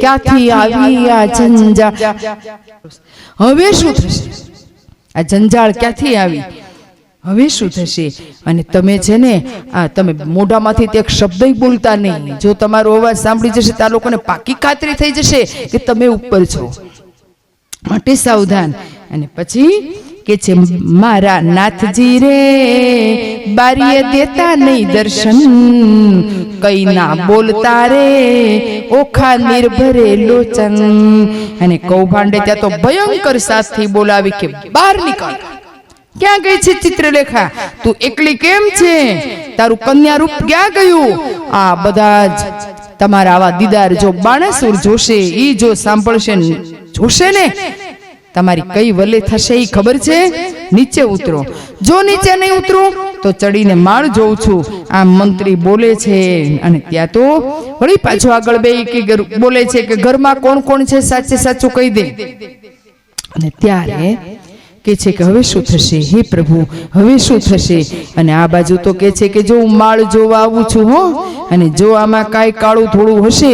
Speaker 1: ક્યાંથી આવી આ જંજાળ? હવે શું થશે? આ જંજાળ ક્યાંથી આવી? હવે શું થશે? અને તમે છે ને આ તમે મોઢામાંથી તે એક શબ્દ બોલતા નહીં. જો તમારો અવાજ સાંભળી જશે તો આ લોકોને પાકી ખાતરી થઈ જશે કે તમે ઉપર છો, માટે સાવધાન. અને પછી કે છે મારા નાથજી રે બારીએ દેતા નહીં દર્શન, કઈ ના બોલતા રે ઓખા નિર્ભરે લોચન. અને કૌભાંડે ત્યાં તો ભયંકર સાથથી બોલાવી કે બહાર નીકળ, ક્યાં ગઈ છે ચિત્રલેખા? તું એકલી કેમ છે? તારું કન્યા રૂપ ક્યાં ગયું? આ બધા જ તમારા આવા દીદાર જો બાણાસુર જોશે, ઈ જો સાંભળશે જોશે ને, તમારી કઈ વલે થશે ઈ ખબર છે? નીચે ઉતરો. જો નીચે નહીં ઉતરો તો ચડીને માળ જોઉં છું. આમ મંત્રી બોલે છે. અને ત્યાં તો વળી પાછો આગળ બે બોલે છે કે ઘરમાં કોણ કોણ છે, સાચે સાચું કહી દે. અને ત્યારે કે છે કે હવે શું થશે? હે પ્રભુ, હવે શું થશે? અને આ બાજુ તો કે છે કે જો હું માળ જોવા આવું છું હો, અને જો આમાં કાંઈ કાળું થોડું હશે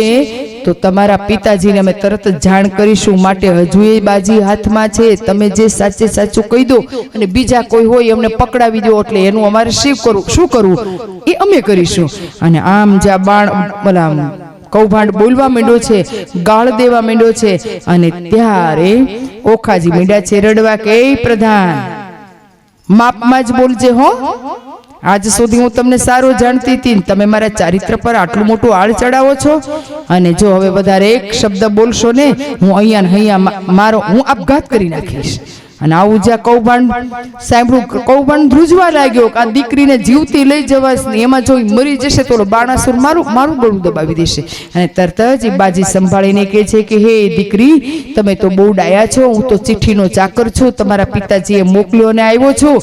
Speaker 1: તો તમારા પિતાજીને અમે તરત જ જાણ કરીશું. માટે હજુ એ બાજી હાથમાં છે. તમે જે સાચે સાચું કહી દો, અને બીજા કોઈ હોય એમને પકડાવી દો, એટલે એનું અમારે શું કરવું એ અમે કરીશું. અને આમ જ્યાં બાણ કૌભાંડ બોલવા માંડ્યો છે, ગાળ દેવા માંડ્યો છે. અને ત્યારે ઓખાજી મીંડા છે રડવા કે પ્રધાન માપમાં જ બોલજે હો. આજ સુધી હું તમને સારો જાણતી હતી, તમે મારા ચારિત્ર પર આટલું મોટું આળ ચડાવો છો. અને જો હવે વધારે એક શબ્દ બોલશો ને, હું અહીંયા હું આપઘાત કરી નાખીશ. અને આવું જ્યાં કૌભાંડ સાંભળું, કૌભાંડ ધ્રુજવા લાગ્યો કે આ દીકરીને જીવતી લઈ જવાશ ને, એમાં જો મરી જશે તો બાણાસુર મારું ગળું દબાવી દેશે. અને તરત જ બાજી સંભાળીને કહે છે કે હે દીકરી, તમે તો બહુ ડાયા છો, હું તો ચિઠ્ઠીનો ચાકર છું, તમારા પિતાજીએ મોકલ્યો અને આવ્યો છું,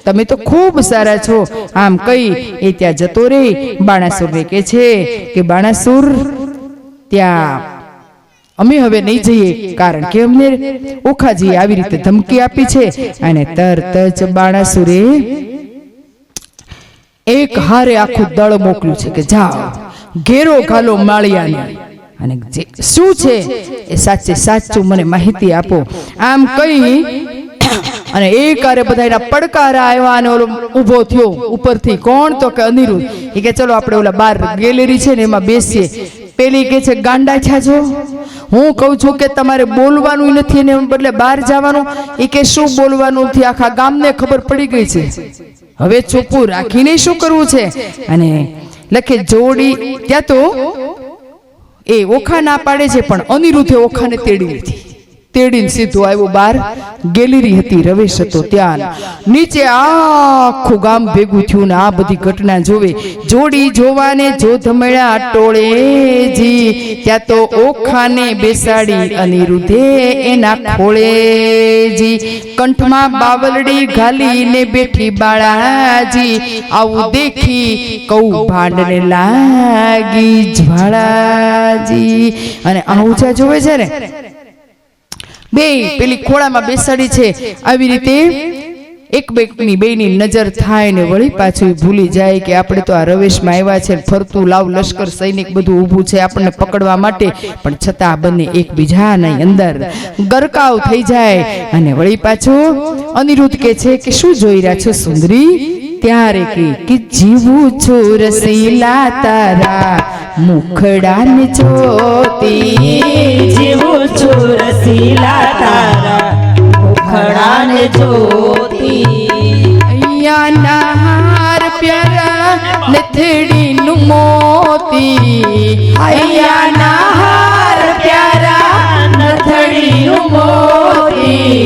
Speaker 1: તમે તો ખૂબ સારા છો. આમ કઈ એ ત્યાં જતો રે. બાણાસુરને કહે છે કે બાણાસુર, ત્યાં અમે હવે નહીં જઈએ, કારણ કે અમને ઓખાજીએ આવી રીતે ધમકી આપી છે. અને તરત જ બાણાસુરે એક હારે આખું દળ મોકલ્યું છે કે જાઓ ઘેરો ઘાલો માળિયાને, અને શું છે એ સાચે સાચું મને માહિતી આપો. આમ કઈ અને એક હારે બધા એના પડકારા આવ્યા. અને ઓલો ઊભો થયો ઉપરથી. કોણ? તો કે અનિરુદ્ધ. એ કે ચલો આપણે ઓલા બાર ગેલેરી છે ને એમાં બેસીએ. પેલી કે છે ગાંડા છાજો, હું કહું છું કે તમારે બોલવાનું નથી ને બદલે બહાર જવાનું. એ કે શું બોલવાનું નથી? આખા ગામને ખબર પડી ગઈ છે, હવે ચોખ્ખું રાખીને શું કરવું છે? અને લખે જોડી. ત્યાં તો એ ઓખા ના પાડે છે, પણ અનિરુદ્ધે ઓખાને તેડી લીધી. તેડીને સીધો આવ્યો બહાર. ગેલેરી હતી, રવેશ હતો. ત્યાં નીચે આખું ગામ ભેગું થયું ને આ બધી ઘટના જોવે. જોડી જોવાને જો ધમળ્યા ટોળે જી, ત્યાં તો ઓખાને બેસાડી અનિરુદ્ધે એના ખોળે જી. કંઠમાં બાવલડી ઘાલીને બેઠી બાળાજી, આવું દેખી કૌભાંડને લાગી જ્વાળાજી. અને આવું જ્યાં જોવે છે ને, બે પેલી ખોળામાં બેસાડી છે. આવી રીતે એક બેની નજર થાય ને વળી પાછું ભૂલી જાય કે આપણે તો આ રવેશમાં આવ્યા છે, ફરતું લાવ લશ્કર સૈનિક બધું ઊભું છે આપણને પકડવા માટે. પણ છતાં બંને એકબીજાની અંદર ગરકાવ થઈ જાય. અને વળી પાછું અનિરુદ્ધ કે છે કે શું જોઈ રહ્યા છો સુંદરી? ત્યારે કે જીવું છું રસીલા તારા મુખડાને જોતી,
Speaker 2: જીવું છું રસીલા તારા મુખડાને જોતી.
Speaker 1: અહીંયાના હાર પ્યારા નથડીનું મોતી,
Speaker 2: અહીંયાના હાર પ્યારા નથડીનું મોતી.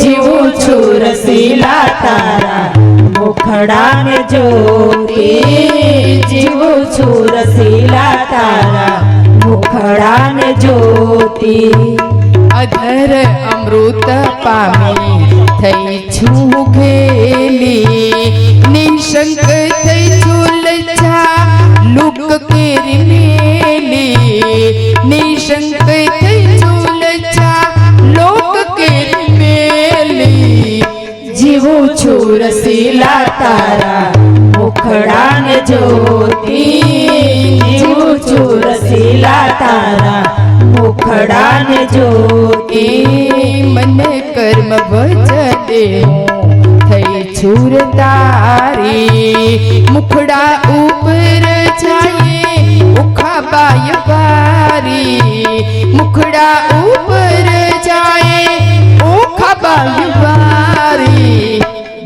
Speaker 2: જીવું છું રસીલા તારા મુખડાને જોતી, જીવું છું રસીલા તારા મુખડાને જોતી.
Speaker 1: અધર અમૃત પામી થઈ છું ઘેલી, નિશંક થઈ છું લચ્છા લુક કેરી મેલી, નિશંક થઈ છું લચ્છા લોક કેરી મેલી.
Speaker 2: જીવું છું રસીલા તારા મુખડાને જોતી, જીવું છું રસીલા તારા મુખડાને જોતી.
Speaker 1: મને કર્મ ભજતે થઈ છુર તારી, મુખડા ઉપર જાય ઉખાબાય વારી, મુખડા ઉપર જાય ઉખાબાય વારી.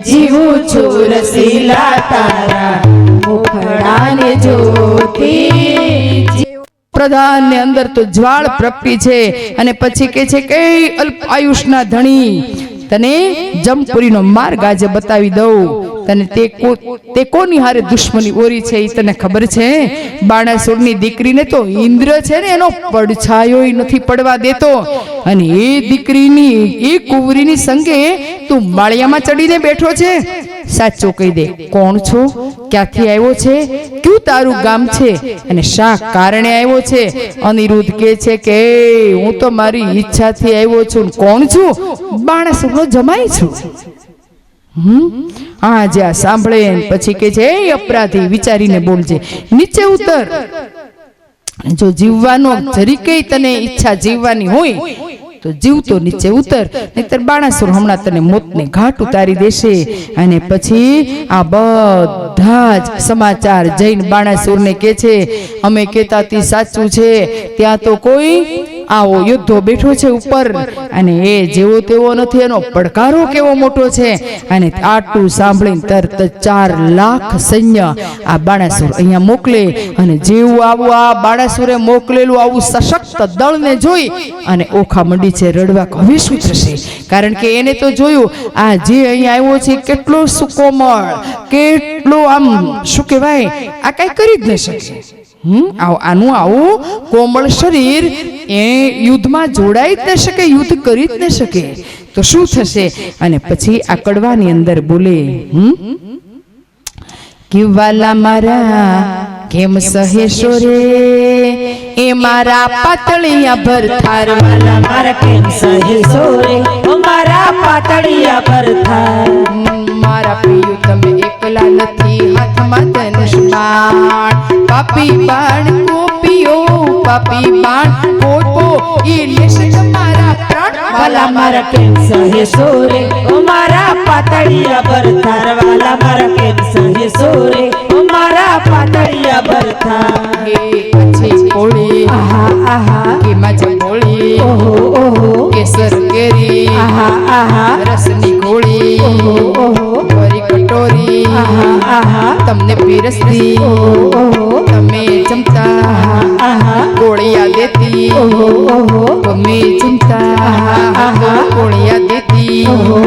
Speaker 2: જીવું છું રસીલા તારા મુખડાને જોતી.
Speaker 1: પ્રધાન ને અંદર તો જ્વાળ પ્રગટી છે. અને પછી કે છે કે અલ્પ આયુષના ધણી તને જમપુરીનો માર્ગ આજે બતાવી દઉં. તને તે કોની હારે દુશ્મની ઓરી છે એ તને ખબર છે? બાણાસુરની દીકરીને તો ઇન્દ્ર છે ને એનો પડછાયો નથી પડવા દેતો, અને એ દીકરીની એ કુંવરીની સંગે તું માળિયામાં ચડીને બેઠો છે. સાચું કહી દે, કોણ છો, ક્યાંથી આવ્યો છે, ક્યું તારું ગામ છે, અને શા કારણે આવ્યો છે? અનિરુદ્ધ કહે છે કે હું તો મારી ઈચ્છાથી આવ્યો છું. કોણ છું? બાણાસુરનો જમાઈ છું. હા, જે આ સાંભળે પછી કે છે, એ અપરાધી વિચારીને બોલજે, નીચે ઉતર. જો જીવવાનો જરીકે તને ઈચ્છા જીવવાની હોય તો જીવતો નીચે ઉતર, નહીતર બાણાસુર હમણાં તને મોતને ઘાટ ઉતારી દેશે. અને પછી આ બધા જ સમાચાર જઈને બાણાસુરને કહે છે, અમે કહેતા તે સાચું છે, ત્યાં તો કોઈ આવો યોદ્ધો બેઠો છે ઉપર, અને એ જેવો તેવો નથી, એનો પડકારો કેવો મોટો છે. અને આટલું સાંભળીને તરત 4 લાખ સૈન્ય આ બાણાસુર અહીંયા મોકલે. અને જેવું આવું આ બાણાસુરે મોકલેલું આવું સશક્ત દળને જોઈ અને ઓખા મંડી છે રડવા. હવે શું થશે? કારણ કે એને તો જોયું આ જે અહીંયા આવ્યો છે કેટલો સુકોમળ, કેટલો આમ શું કહેવાય, આ કઈ કરી જ ન શકે. આનું આવું કોમળ શરીર એ યુદ્ધમાં જોડાઈ જ ન શકે, યુદ્ધ કરી જ ન શકે, તો શું થશે? અને પછી આ કડવાની અંદર બોલે, કે વાલા મારા કેમ સહેશો રે, એ મારા પાતળિયા ભરથાર.
Speaker 2: વાલા મારા કેમ સહેશો રે, ઓ મારા પાતળિયા ભરથાર.
Speaker 1: મારા પ્રિય તમે એકલા નથી, હાથમાં ધનુષ બાણ, પાપી બાણ કોપીઓ, પાપી બાણ કોપો, એ લેશે તમારા પ્રાણ.
Speaker 2: વાલા મારા કેમ સહેશો રે, ઓ મારા પાતળિયા ભરથાર. વાલા મારા કેમ સહેશો રે, ઓ મારા પાતળિયા ભરથાર.
Speaker 1: એ પછી કોળી,
Speaker 2: આહા આહા,
Speaker 1: કે માજા કોળી,
Speaker 2: ઓહો ઓહો,
Speaker 1: કેસર કેરી,
Speaker 2: આહા આહા,
Speaker 1: રસની ગોળી,
Speaker 2: ઓહો ઓહો,
Speaker 1: ભરી કટોરી,
Speaker 2: આહા આહા,
Speaker 1: તમને પીરસતી,
Speaker 2: ઓહો,
Speaker 1: તમે જમતા,
Speaker 2: આહા,
Speaker 1: ગોળિયા દેતી,
Speaker 2: ઓહો ઓહો,
Speaker 1: તમે જમતા, ગોળિયા દેતી.
Speaker 2: ઓહો,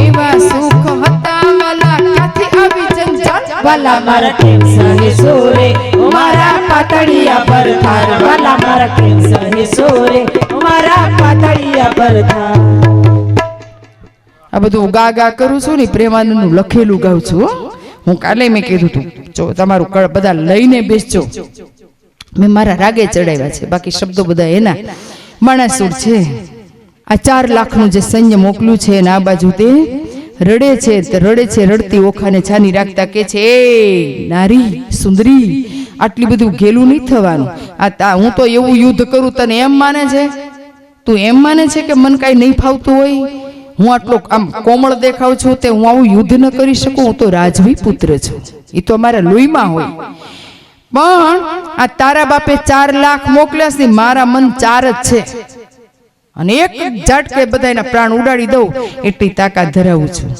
Speaker 1: એવા સુખ હતા વાલા, ક્યાંથી આવી જંજાળ.
Speaker 2: વાલા મારા કેમ સહેશો રે, ઓ મારા પાતળિયા ભરથાર. વાલા મારા કેમ સહેશો રે, ઓ મારા પાતળિયા ભરથાર.
Speaker 1: આ બધું ગા ગા કરું છું ને, પ્રેમાનંદનું લખેલું ગાઉં છું હો. હું કાલે મેં કીધું તું, જો તમારું બધા લઈને બેસજો. મેં મારા રાગે ચડાવ્યા છે, બાકી શબ્દો બધા એના. બાણાસુર છે, આ 4 લાખનું જે સૈન્ય મોકલ્યું છે, અને આ બાજુ તે રડે છે, રડે છે, રડતી ઓખાને છાની રાખતા કે છે, એ નારી સુંદરી, આટલી બધું ઘેલું નહીં થવાનું. હું તો એવું યુદ્ધ કરું, તને એમ માને છે? તું એમ માને છે કે મને કાંઈ નહીં ફાવતું હોય? હું આટલો આમ કોમળ દેખાવ છું તે હું આવું યુદ્ધ ન કરી શકું? હું તો રાજવી પુત્ર છું, એ તો અમારા લોહીમાં હોય. પણ આ તારા બાપે 4 લાખ મોકલ્યા છે, મારા મન 4 જ છે, અને એક ઝાટકે બધાના પ્રાણ ઉડાડી દઉં એટલી તાકાત ધરાવું છું.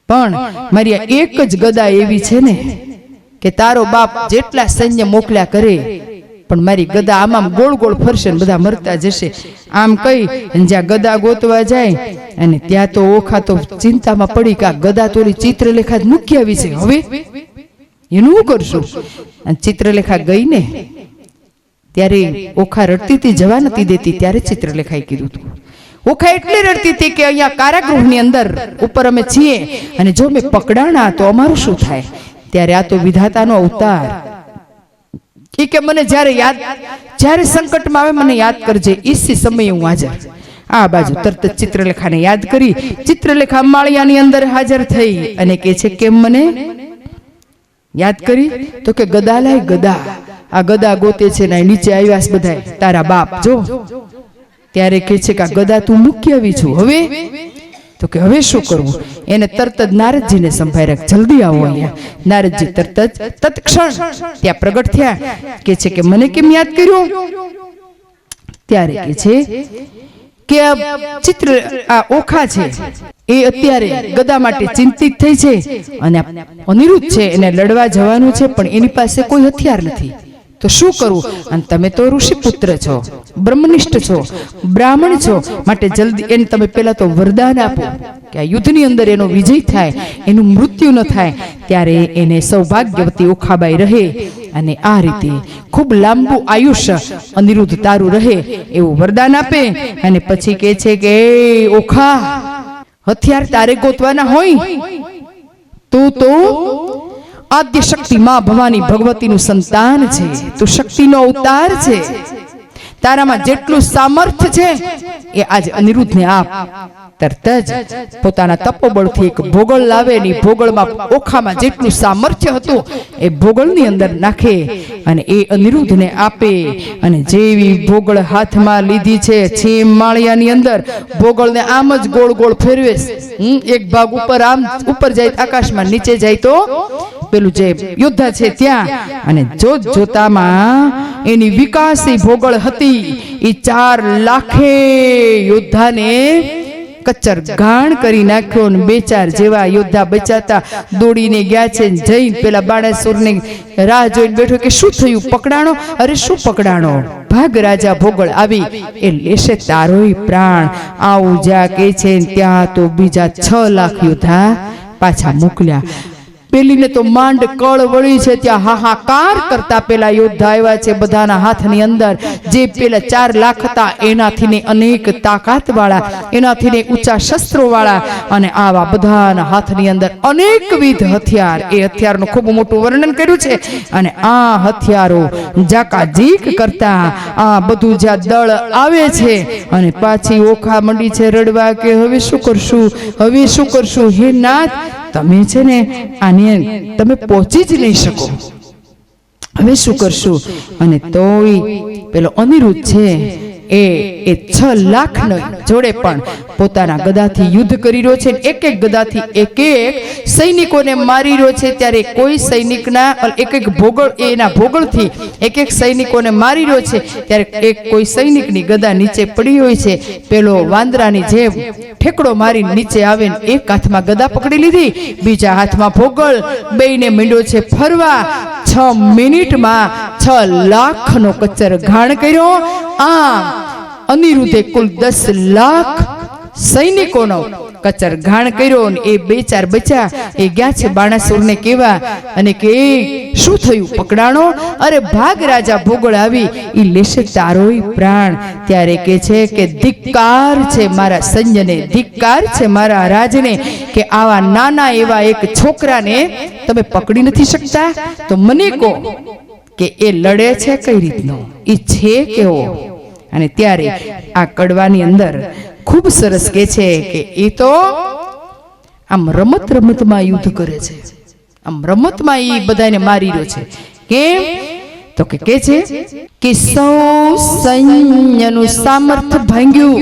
Speaker 1: પણ મારી આ એક જ ગદા એવી છે ને કે તારો બાપ જેટલા સૈન્ય મોકલ્યા કરે, પણ મારી ગદા આમ ગોળ ગોળ ફરશે ને બધા મરતા જશે. આમ કઈ જ્યાં ગદા ગોતવા જાય, અને ત્યાં તો ઓખા તો ચિંતામાં પડી કે આ ગદા તોરી ચિત્રલેખા જ મૂકી આવી છે, હવે એનું શું કરશું? અને ચિત્રલેખા ગઈ ને ત્યારે ઓખા રડતી હતી, જવા નથી દેતી. ત્યારે ચિત્રલેખાએ કીધું હતું, ઓખા એટલે રડતી હતી કે અહીંયા કારાગૃહની અંદર ઉપર અમે છીએ, અને જો મેં પકડાણા તો અમારું શું થાય? ત્યારે આ તો વિધાતાનો અવતાર, એ કે મને જ્યારે સંકટમાં આવે મને યાદ કરજે, ઇસી સમયે હું હાજર. આ બાજુ તરત ચિત્રલેખાને યાદ કરી, ચિત્રલેખા માળિયાની અંદર હાજર થઈ અને કે છે, કેમ મને યાદ કરી? તો કે ગદા લાય ગદા. આ ગદા ગોતે છે ને નીચે આવ્યા બધા તારા બાપ, જો. ત્યારે કે છે કે આ ગદા તું મૂકી આવી છું, હવે? તો કે હવે શું કરવું? એને તરત જ નારદજીને સંભાળ્યા, જલ્દી આવો અહીંયા. નારદજી તરત જ તત્ક્ષણ ત્યાં પ્રગટ થયા, કે છે કે મને કેમ યાદ કર્યો? ત્યારે કે છે કે આ ઓખા છે એ અત્યારે ગદા માટે ચિંતિત થઈ છે, અને અનિરુદ્ધ છે એને લડવા જવાનું છે, પણ એની પાસે કોઈ હથિયાર નથી. તો શું કરવું? અને તમે તો ઋષિપુત્ર છો, બ્રહ્મનિષ્ઠ છો, બ્રાહ્મણ છો, માટે જલ્દી એને તમે પહેલા તો વરદાન આપો કે આ યુદ્ધની અંદર એનો વિજય થાય, એનું મૃત્યુ ન થાય, ત્યારે એને સૌભાગ્યવતી ઓખાબાઈ રહે અને આ રીતે ખૂબ લાંબુ આયુષ્ય અનિરુદ્ધ તારું રહે એવું વરદાન આપે. અને પછી કહે છે કે એ ઓખા, હથિયાર તારે ગોતવાના હોય, તું તો આદ્ય શક્તિ માં ભવાની ભગવતીનું સંતાન છે, તું શક્તિનો અવતાર છે, તારામાં જેટલું સામર્થ્ય છે એ આજ અનિરુદ્ધને આપ. તરત જ પોતાના તપોબળથી એક ભોગળ લાવે ને ભોગળમાં ઓખામાં જેટલું સામર્થ્ય હતું એ ભોગળની અંદર નાખે અને એ અનિરુદ્ધને આપે. અને જેવી ભોગળ હાથમાં લીધી છે, છીમ માળિયાની અંદર ભોગળને આમ જ ગોળ ગોળ ફેરવે, એક ભાગ ઉપર આમ ઉપર જાય આકાશમાં, નીચે જાય તો પેલું જે યોદ્ધા છે ત્યાં. અને જોત જોતામાં એની વિકાસી ભોગળ હતી એ 4 લાખે યોદ્ધાને કચ્ચર ઘાણ કરી નાખ્યો. ને 2-4 જેવા યોદ્ધા બચાતા દોડીને ગયા છે, જઈને પેલા બાણાસુરને રાહ જોઈને બેઠો કે શું થયું, પકડાણો? અરે શું પકડાણો, ભાગ રાજા ભોગળ આવી એ લેશે તારોય પ્રાણ. આવું જ્યાં કે છે ત્યાં તો બીજા 6 લાખ યોદ્ધા પાછા મોકલ્યા. પેલીને તો માંડ કળ વળી છે, ત્યાં હાહાકાર કરતા પેલા યોદ્ધા આવ્યા છે બધાના હાથની અંદર. જે પેલા 4 લાખ હતા એનાથી ને અનેક તાકાત વાળા, એનાથી ને ઊંચા શસ્ત્રો વાળા, અને આવા બધાના હાથની અંદર અનેકવિધ હથિયાર. એ હથિયારનું ખૂબ મોટું વર્ણન કર્યું છે. અને આ હથિયારો જાકાજીક કરતા આ બધું જ્યાં દળ આવે છે અને પાછી ઓખા મંડી છે રડવા કે હવે શું કરશું, હવે શું કરશું, હે નાથ તમે છે ને આને તમે પહોંચી જ નહીં શકો, હવે શું કરશું? અને તોય પેલો અનિરુદ્ધ છે એ 6 લાખ જોડે પણ પોતાના ગદાથી યુદ્ધ કરી રહ્યો છે. એક એક ગદાથી એક એક સૈનિકોને મારી રહ્યો છે. ત્યારે કોઈ સૈનિકના એક ભોગળ, એના ભોગળથી એક એક સૈનિકોને મારી રહ્યો છે. ત્યારે એક કોઈ સૈનિકની ગદા નીચે પડી હોય છે, પેલો વાંદરાની જેમ ઠેકડો મારી નીચે આવે, એક હાથમાં ગદા પકડી લીધી, બીજા હાથમાં ભોગળ, બેયને મીંડો છે ફરવા. 6 મિનિટમાં 6 લાખનો કચ્ચર ઘાણ કર્યો. આમ અનિરુદ્ધે કુલ 10 લાખ સૈનિકોનો કચ્ચર ઘાણ કર્યો. અને એ 2-4 બચ્યા એ ગયા છે બાણાસુરને કેવા, અને કે શું થયું, પકડાણો? અરે ભાગ રાજા ભોગળ આવી ઈ લેશે તારોય પ્રાણ. ત્યારે કે છે કે ધિક્કાર છે મારા સૈન્યને, ધિક્કાર છે મારા રાજને, કે આવા નાના એવા એક છોકરાને તમે પકડી નથી શકતા. તો મને કહો કે એ લડે છે કઈ રીતનો, ઈ છે કેવો? અને ત્યારે આ કડવાની અંદર ખૂબ સરસ કે છે કે એ તો આમ રમત રમતમાં યુદ્ધ કરે છે, આમ રમતમાં એ બધાને મારી રહ્યો છે. કેમ? તો કે છે કે સૌ સૈન્યનું સામર્થ્ય ભાંગ્યું.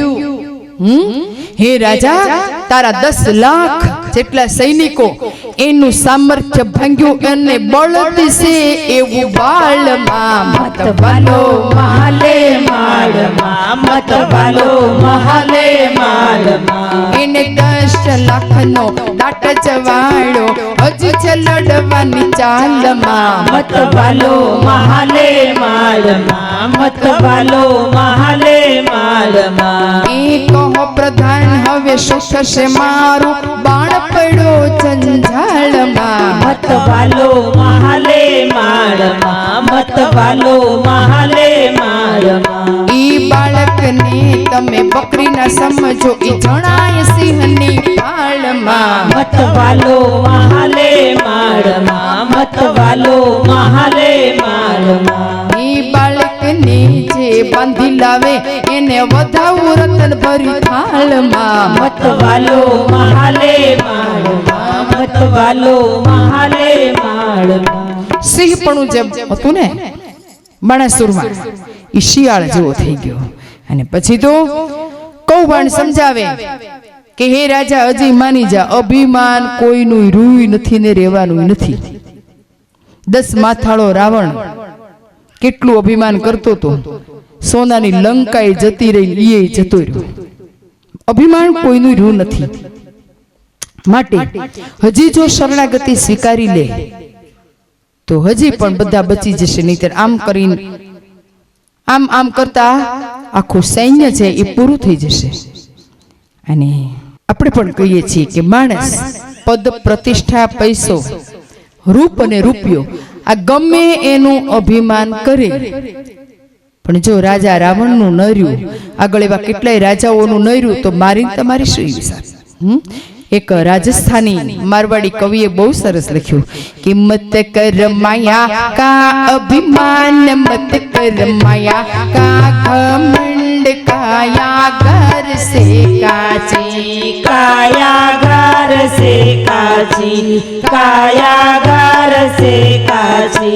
Speaker 1: હે રાજા, તારા 10 લાખ જેટલા સૈનિકો એનું સામર્થ્ય ભાંગ્યું, એને બળ દિશે એવું બાળમાં
Speaker 2: મતવાલો મહાલે માળમાં, મતવાલો મહાલે માળમાં.
Speaker 1: એને 10 લાખનો દાટ જવાળો હજી છે લડવાની ચાલમાં.
Speaker 2: મતવાલો મહાલે માળમાં, મતવાલો મહાલે માળમાં.
Speaker 1: એ કહો પ્રધાન હવે શું થશે મારું, બાણ પડ્યો જંજાળમાં.
Speaker 2: મતવાલો મહાલે માળમાં, મતવાલો મહાલે માળમાં.
Speaker 1: ઈ બાળકને તમે બકરી ના સમજો, ઈ જણાય સિંહની પાળમાં.
Speaker 2: મતવાલો મહાલે માળમાં, મતવાલો મહાલે માળમાં.
Speaker 1: ઈ બાળકને જે બાંધી લાવે એને વધાવું રતન ભરી થાળમાં.
Speaker 2: મતવાલો મહાલે માળમાં, મતવાલો મહાલે માળમાં.
Speaker 1: સિંહપણું જેમ હતું ને બાણાસુરમાં, ઈ શિયાળ જેવો થઈ ગયો. અને પછી તો કૌભાંડ સમજાવે કે હે રાજા હજી માની જા, અભિમાન કોઈનું રૂય નથી ને રહેવાનું નથી. 10 માથાળો રાવણ કેટલું અભિમાન કરતો હતો, સોનાની લંકાએ જતી રહી, એ જતો રહ્યો. અભિમાન કોઈનું રહ્યું નથી. માટે હજી જો શરણાગતિ સ્વીકારી લે તો હજી પણ બધા બચી જશે, નહીતર આમ કરીને આમ કરતા આખું સૈન્ય છે એ પૂરું થઈ જશે. અને આપણે પણ કહીએ છીએ કે માણસ પદ, પ્રતિષ્ઠા, પૈસો, રૂપ અને રૂપિયો આ ગમે એનું અભિમાન કરે, પણ જો રાજા રાવણનું નર્યું, આગળ એવા કેટલાય રાજાઓનું નર્યું, તો મારીને તમારી શું હિસાબ. એક રાજસ્થાની મારવાડી કવિએ બહુ સરસ લખ્યું કે મત કર માયા કા અભિમાન, મત કર માયા કા ઘમંડ, કાયા ઘર સે કાચી,
Speaker 2: काया घर से काची, काया घर से काची,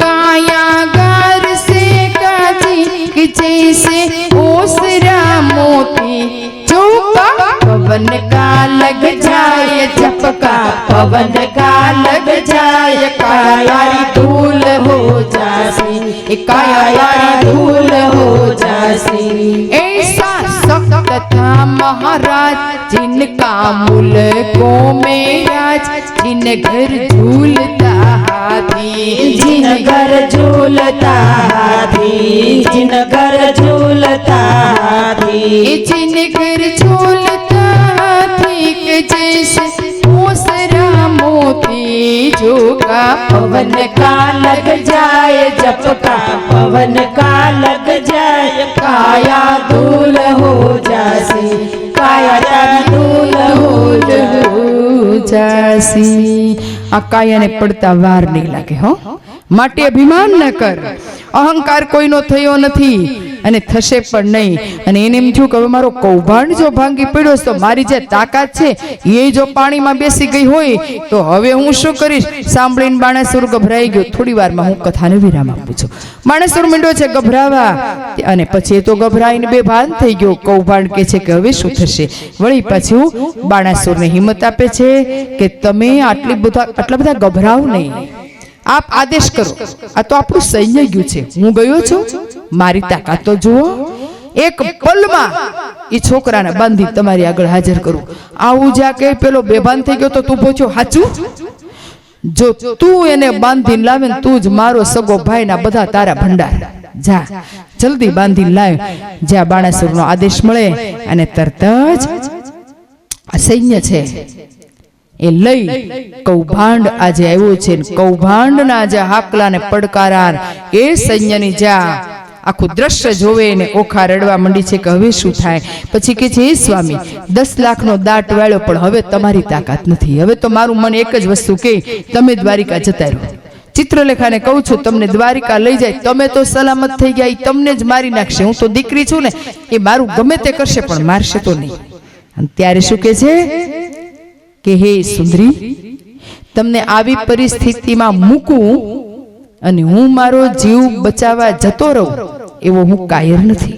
Speaker 1: काया घर से काची कि जैसे ओसरा मोती चौका, पवन का लग जाए झपका, पवन का लग जाए काया धूल हो जासी, काया धूल हो जासी. ऐसा सख्त था महाराज जिनका मुल्कों में राज, जिन घर झूलता हाथी,
Speaker 2: जिन घर झूलता हाथी, जिन घर झूलता हाथी,
Speaker 1: जिन घर झूलता हाथी के जैसे ओसरा मोती झोंका,
Speaker 2: पवन का लग जाए झपका, पवन का लग जाए काया धूल हो जासी, काया धूल हो
Speaker 1: जासी. આ કાયાને પડતા વાર નહીં લાગે હો. માટે અભિમાન ન કર. અહંકાર કોઈનો થયો નથી અને થશે પણ નહીં. અને એને એમ થયું કે હવે મારો કૌભાંડ જો ભાંગી પડ્યો તો મારી જે તાકાત છે એ જો પાણીમાં બેસી ગઈ હોય તો હવે હું શું કરીશ. સાંભળીને બાણાસુર ગભરાઈ ગયો. થોડી વારમાં હું કથાને વિરામ આપું છું. બાણાસુર માંડ્યો છે ગભરાવા, અને પછી એ તો ગભરાઈને બેભાન થઈ ગયો. કૌભાંડ કે છે કે હવે શું થશે. વળી પાછું બાણાસુરને હિંમત આપે છે કે તમે આટલા બધા ગભરાવ નહીં, આપ આદેશ કરો. આ તો આપણું સૈન્ય ગયું છે, હું ગયો છું, મારી તાકાત તો જુઓ. એક પલમાં એ છોકરાને બાંધી તમારી આગળ હાજર કરું. આવું જા કે પેલો બેભાન થઈ ગયો તો તું પહોંચ્યો હાચું. જો તું એને બાંધીને લાવે ને તું જ મારો સગો ભાઈ ના બધા તારા ભંડાર, જા જલ્દી બાંધીને લાવ. જ્યાં બાણાસુરનો આદેશ મળે અને તરત જ આ સૈન્ય છે એ લઈ કૌભાંડ આજે આવ્યો છે. કૌભાંડના જે હાકલાને પડકારાર એ સૈન્યની જ્યાં આખું દ્રશ્ય જોવે ને ઓખા રડવા માંડી છે કે હવે શું થાય. પછી કે છે એ સ્વામી 10 લાખનો દાટ વાળ્યો પણ હવે તમારી તાકાત નથી. હવે તો મારું મન એક જ વસ્તુ કે તમે દ્વારિકા જતા રહો. ચિત્રલેખાને કહું છું તમને દ્વારિકા લઈ જાય, તમે તો સલામત થઈ ગયા, તમને જ મારી નાખશે. હું તો દીકરી છું ને, એ મારું ગમે તે કરશે પણ મારશે તો નહીં. અને ત્યારે શું કે છે કે હે સુંદરી, તમને આવી પરિસ્થિતિમાં મૂકું અને હું મારો જીવ બચાવવા જતો રહું એવો હું કાયર નથી.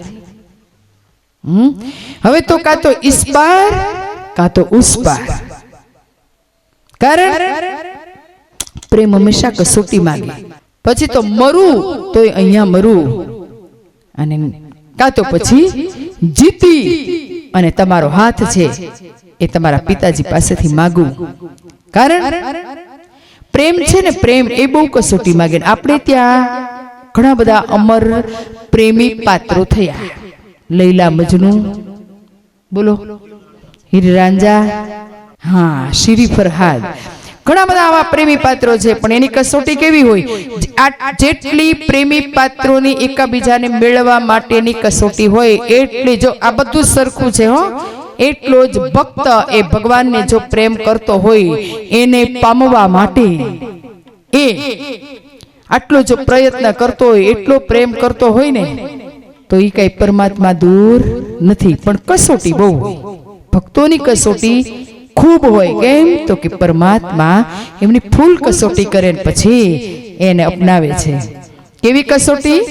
Speaker 1: હવે તો કાં તો ઇસ પાર કાં તો ઉસ પાર. કારણ પ્રેમ હંમેશા કસોટી માંગે. પછી તો મરું તોય અહીંયા મરું, અને કાં તો પછી જીતી અને તમારો હાથ છે એ તમારા પિતાજી પાસેથી માગું. કારણ પ્રેમ છે ને, પ્રેમ એ બહુ કસોટી માંગે. આપણે ત્યાં ઘણા બધા અમર પ્રેમી પાત્રો થયા. લૈલા મજનુ, બોલો, હીર રાંઝા, હા, શીરી ફરહાદ, ઘણા બધા આવા પ્રેમી પાત્રો છે. પણ એની કસોટી કેવી હોય? જેટલી પ્રેમી પાત્રોની એકબીજાને મેળવવા માટેની કસોટી હોય એટલી, જો આ બધું સરખું છે હો, એટલો જ ભક્ત એ ભગવાનને જો પ્રેમ કરતો હોય એને પામવા માટે એ આટલો જો પ્રયત્ન કરતો હોય, એટલો પ્રેમ કરતો હોય ને, તો એ કઈ પરમાત્મા દૂર નથી. પણ કસોટી બહુ હોય, ભક્તોની કસોટી ખૂબ હોય. કેમ તો કે પરમાત્મા એમની ફૂલ કસોટી કરે ને પછી એને અપનાવે છે. કેવી કસોટી?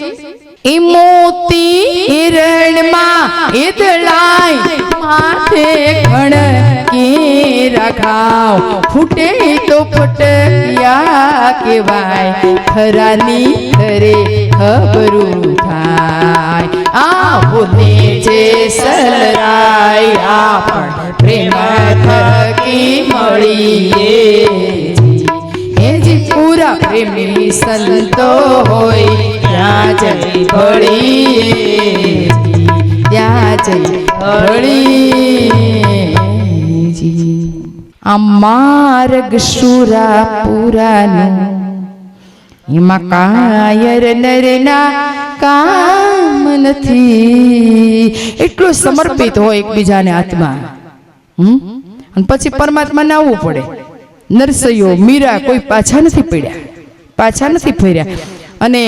Speaker 1: એ મોતી હિરણમાં ઈદળાય માથે ખણકી રાખાવ, ફૂટે તો ફટક્યા કેવાય, ખરાની ખરે ખબરું થાય. આ બોને જે સલરાય આપણ પ્રેમ થકી મળીએ, એ જે પૂરા પ્રેમી સંતો હોય ત્યાં જઈ ભળીએ ત્યાં જઈ ભળીએ આ માર્ગ શુરાપુરાનું એમાં કાયર નરના કામ નથી. એટલું સમર્પિત હોય એકબીજાને હાથમાં. અને પછી પરમાત્માને આવવું પડે. નરસૈયો મીરા કોઈ પાછા નથી પડ્યા, પાછા નથી ફર્યા. અને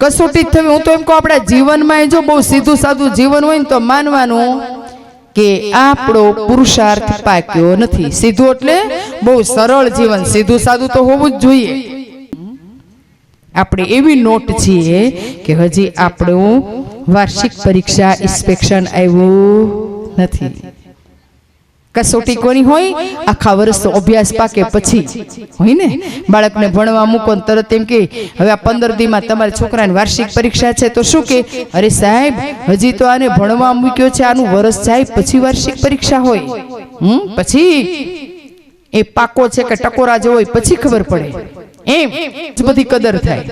Speaker 1: કસોટી થવી. હું તો એમ કહું આપણા જીવનમાં જો બહુ સીધું સાદું જીવન હોય ને તો માનવાનું કે આપણો પુરુષાર્થ પાક્યો નથી. સીધું એટલે બહુ સરળ જીવન, સીધું સાદું તો હોવું જ જોઈએ. આપણે એવી નોટ છીએ કે હજી આપણું વાર્ષિક પરીક્ષા ઇન્સ્પેક્શન આવ્યું નથી. કસોટી કોની હોય? આખા વર્ષનો અભ્યાસ પાકે પછી હોય ને. બાળકને ભણવા મૂકો ને તરત એમ કે હવે આ 15 દીમાં તમારા છોકરાની વાર્ષિક પરીક્ષા છે તો શું કે અરે સાહેબ હજી તો આને ભણવા મૂક્યો છે, આનું વર્ષ જાય પછી વાર્ષિક પરીક્ષા હોય. પછી એ પાકો છે કે ટકોરા જેવો હોય પછી ખબર પડે. એમ જ બધી કદર થાય.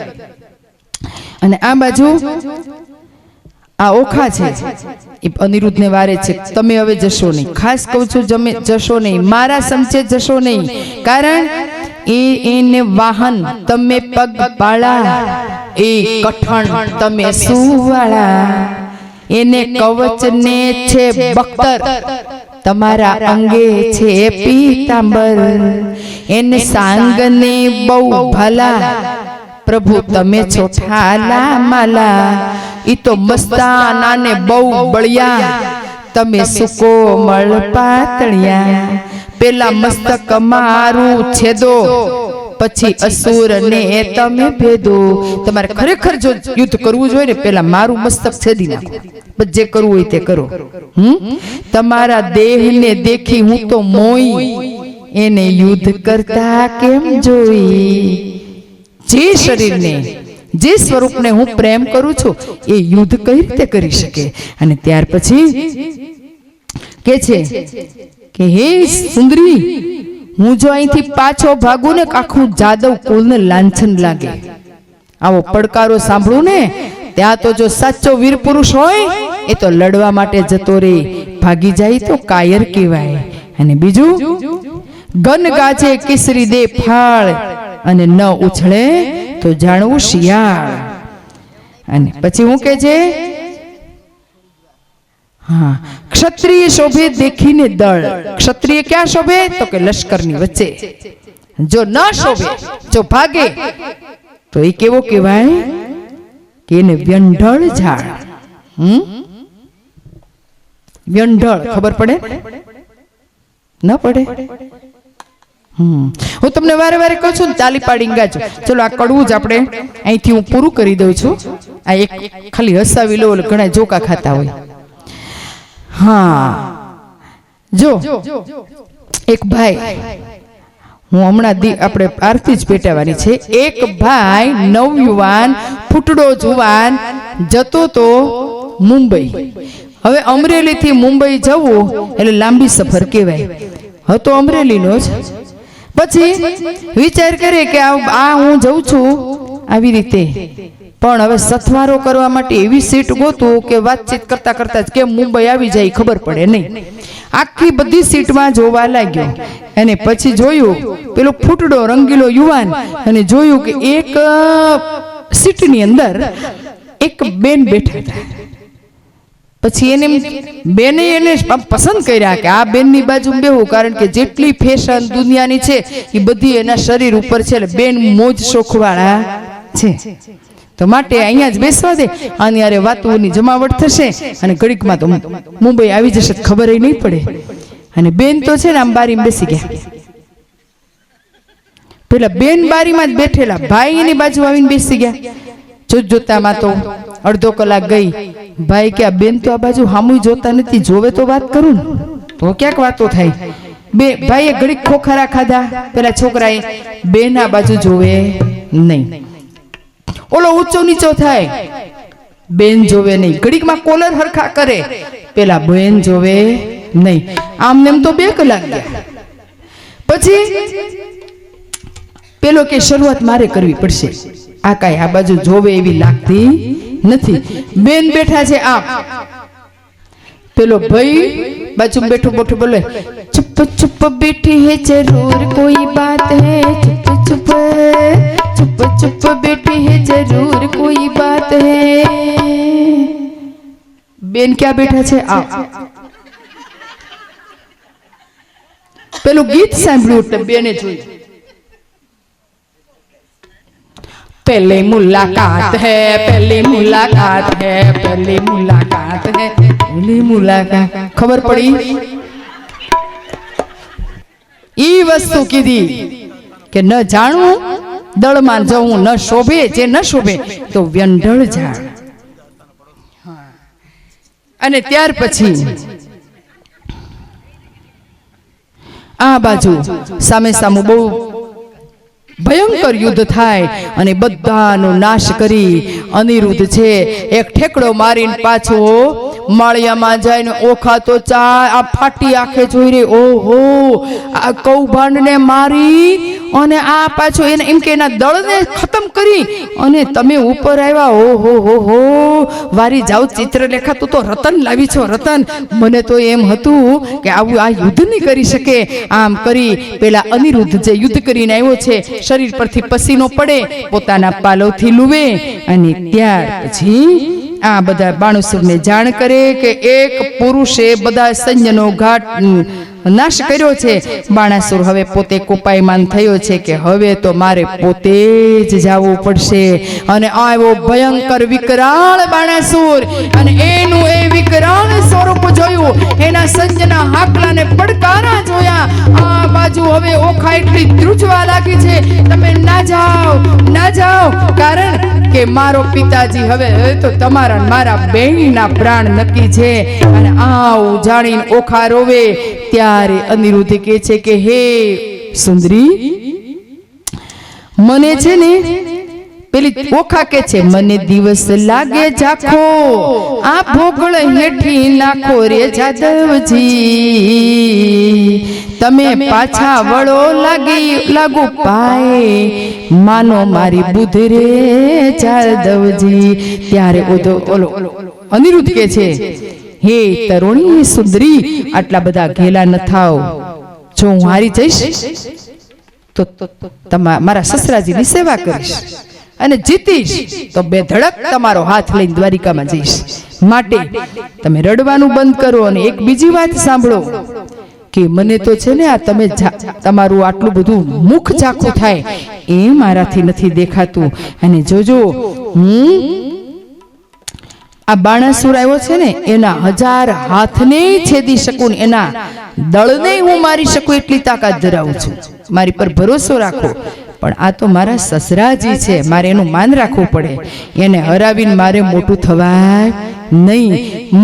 Speaker 1: અને આ બાજુ આ ઓખા છે એ અનિરુદ્ધને વારે છે તમે હવે જશો નહીં. ખાસ કહું છું જશો નહીં, મારા સમજે જશો નહીં. કારણ એને વાહન તમે પગપાળા, એ કઠણ તમે સુવાળા, એને કવચને છે બખ્તર, તમારા અંગે છે પીતાંબર, એને સાંગને બહુ ભલા, પ્રભુ તમે છો ઠાલા માલા. ઈ તો મસ્તાના ને બહુ બળિયા, તમે સુકો મળ પાતળિયા. પેલા મસ્તક મારું છેદો, પછી અસુર ને તમે ભેદો. તમારે ખરેખર જો યુદ્ધ કરવું જોઈએ ને પેલા મારું મસ્તક છેદી નાખો, પછી જે કરવું હોય તે કરો. તમારા દેહ ને દેખી હું તો મોઈ, એને યુદ્ધ કરતા કેમ જોઈ. જે શરીરને જે સ્વરૂપને હું પ્રેમ કરું છું એ યુદ્ધ કઈ રીતે કરી શકે. અને ત્યાર પછી કે છે કે હે સુંદરી, હું જો અહીંથી પાછો ભાગું ને આખું જાદવ કુલને લાંછન લાગે. આવો પડકારો સાંભળું ને ત્યાં તો જો સાચો વીર પુરુષ હોય એ તો લડવા માટે જતો રે, ભાગી જાય તો કાયર કહેવાય. અને બીજું ગન ગાજે કેસરી દે ફાળ, અને ન ઉછળે તો જાણવું શિયાળ. અને પછી હું કે છે હા ક્ષત્રિય શોભે દેખીને દળ. ક્ષત્રિય ક્યાં શોભે તો કે લશ્કરની વચ્ચે. જો ન શોભે, જો ભાગે તો એ કેવો કહેવાય કે એને વ્યંઢળ ઝાડ. વ્યંઢળ ખબર પડે ન પડે? હું તમને વારે વારે કહું છું ને તાલી પાડીને ગાજો. ચલો આ કડવું જ આપણે અહીંથી હું પૂરું કરી દઉં છું. આ એક ખાલી હસાવી લો, ઘણા જોકા ખાતા હોય. હા જો એક ભાઈ, હું હમણાં આપણે આરતી જ પેટાવાની છે. એક ભાઈ નવયુવાન ફૂટડો જુવાન જતો તો મુંબઈ. હવે અમરેલી થી મુંબઈ જવું એટલે લાંબી સફર કહેવાય. હતો અમરેલીનો જ. પછી વિચાર કરે કે આ હું જઉં છું આવી રીતે, પણ હવે સથવારો કરવા માટે એવી સીટ ગોતું કે વાતચીત કરતા કરતા જ કેમ મુંબઈ આવી જાય ખબર પડે નહીં. આખી બધી સીટમાં જોવા લાગ્યો અને પછી જોયું પેલો ફૂટડો રંગીલો યુવાન, અને જોયું કે એક સીટની અંદર એક બેન બેઠા હતા. પછી એને બેને એને પસંદ કર્યા કે આ બેનની બાજુ બેહું, કારણ કે જેટલી ફેશન દુનિયાની છે એ બધી એના શરીર ઉપર છે. એટલે બેન મોજ શોખવાળા છે, તો માટે અહીંયા જ બેસવા દે. આની અરે વાતોની જમાવટ થશે અને ઘડીકમાં તો મુંબઈ આવી જશે, ખબર નહીં પડે. અને બેન તો છે ને આમ બારીમાં બેસી ગયા. પેલા બેન બારીમાં જ બેઠેલા, ભાઈ એની બાજુ આવીને બેસી ગયા. જોતામાં તો અડધો કલાક ગઈ. ભાઈ કે આ બેન તો આ બાજુ હામુય જોતા નથી, જોવે તો વાત કરું ને, તો ક્યાંક વાતો થાય. ભાઈએ ઘડીક ખોખારા ખાધા. પેલા છોકરાએ બેન આ બાજુ જોવે નહીં. ઓલો ઊંચો નીચો થાય, બેન જોવે નહીં. ઘડીકમાં કોલર હરખા કરે, પેલા બેન જોવે નહીં. આમ નેમ તો 2 કલાક ગયા. પછી પેલો કે શરૂઆત મારે કરવી પડશે. આ કાંઈ આ બાજુ જોવે એવી લાગતી નથી. બેન બેઠા છે આમ, પેલો ભાઈ બાજુ બેઠો બેઠો બોલે, ચુપ ચુપ બેઠી હે જરૂર કોઈ બાત હે, ચુપ ચુપ ચુપ ચુપ બેઠી હે જરૂર કોઈ બાત હે. બેન ક્યાં બેઠા છે આમ. પેલું ગીત સાંભળ્યું એટલે બેને જોયું, पहली मुलाकात है, पहली मुलाकात है, पहली मुलाकात है, पहली मुलाकात. खबर पड़ी ઈ વસ્તુ કીધી કે ન જાણવું દળમાં જવું, ન શોભે જે ન શોભે તો વ્યંઢળ જાણ. અને ત્યાર પછી આ બાજુ સામે સામું બહુ ભયંકર યુદ્ધ થાય અને બધાનો નાશ કરી અનિરુદ્ધ છે એક ઠેકડો મારીને પાછો માળિયામાં જઈને ઓખા તો ચા આ ફાટી આંખે જોઈ રે, ઓહો આ કૌભાંડને મારી અને આ પાછો એને એમ કે એના દળને ખતમ કરી અને તમે ઉપર આવ્યા, ઓહો હો હો વારી જાવ ચિત્રલેખા, તું તો રતન લાવી છો રતન. મને તો એમ હતું કે આવું આ યુદ્ધ નહીં કરી શકે. આમ કરી પેલા અનિરુદ્ધ જે યુદ્ધ કરીને આવ્યો છે શરીર પરથી પસીનો પડે, પોતાના પાલવથી લૂવે અને ત્યાર પછી આ બધા બાણુસુરને જાણ કરે કે એક પુરુષે બધા સૈન્યનો ઘાટ નાશ કર્યો છે. બાણાસુર હવે પોતે કોપાયમાન થયો છે કે હવે તો મારે પોતે જ જવું પડશે. અને આવ્યો ભયંકર વિકરાળ બાણાસુર અને એનું એ વિકરાળ સ્વરૂપ જોયું, એના સૈન્યના હાકલાને પડકારા જોયા. આ બાજુ હવે ઓખા એટલી ધ્રુજવા લાગી છે, તમે ના જાઓ ના જાઓ, કારણ કે મારો પિતાજી હવે તો તમારા મારા બેયના પ્રાણ નક્કી છે. અને આવું જાણીને ઓખા રોવે ત્યારે અનિરુદ્ધ કહે છે કે હે સુંદરી, મને છે ને પેલી ઓખા કે છે, મને દિવસ લાગે જાખો, આ ભોગળ હેઠી નાખો રે જાદવજી, તમે પાછા વળો લાગુ પાય, માનો મારી બુદ્ધ રે જાદવજી. ત્યારે ઓલો અનિરુદ્ધ કે છે, હે તરુણી સુંદરી, આટલા બધા ઘેલા ન થાવ. જો હું હારી જઈશ તો મારા સસરાજીની સેવા કરીશ અને જીતીશ તો બે ધડક તમારો હાથ લઈને દ્વારિકામાં જઈશ. માટે તમે રડવાનું બંધ કરો અને એક બીજી વાત સાંભળો કે મને તો છે ને આ તમે તમારું આટલું બધું મુખ ઝાખું થાય એ મારાથી નથી દેખાતું. અને જોજો હું આ બાણાસુર આવ્યો છે ને એના 1000 હાથને છેદી શકું, એના દળને હું મારી શકું એટલી તાકાત ધરાવું છું. મારી પર ભરોસો રાખો. પણ આ તો મારા સસરાજી છે, મારે એનું માન રાખવું પડે. એને હરાવીને મારે મોટું થવાય નહીં.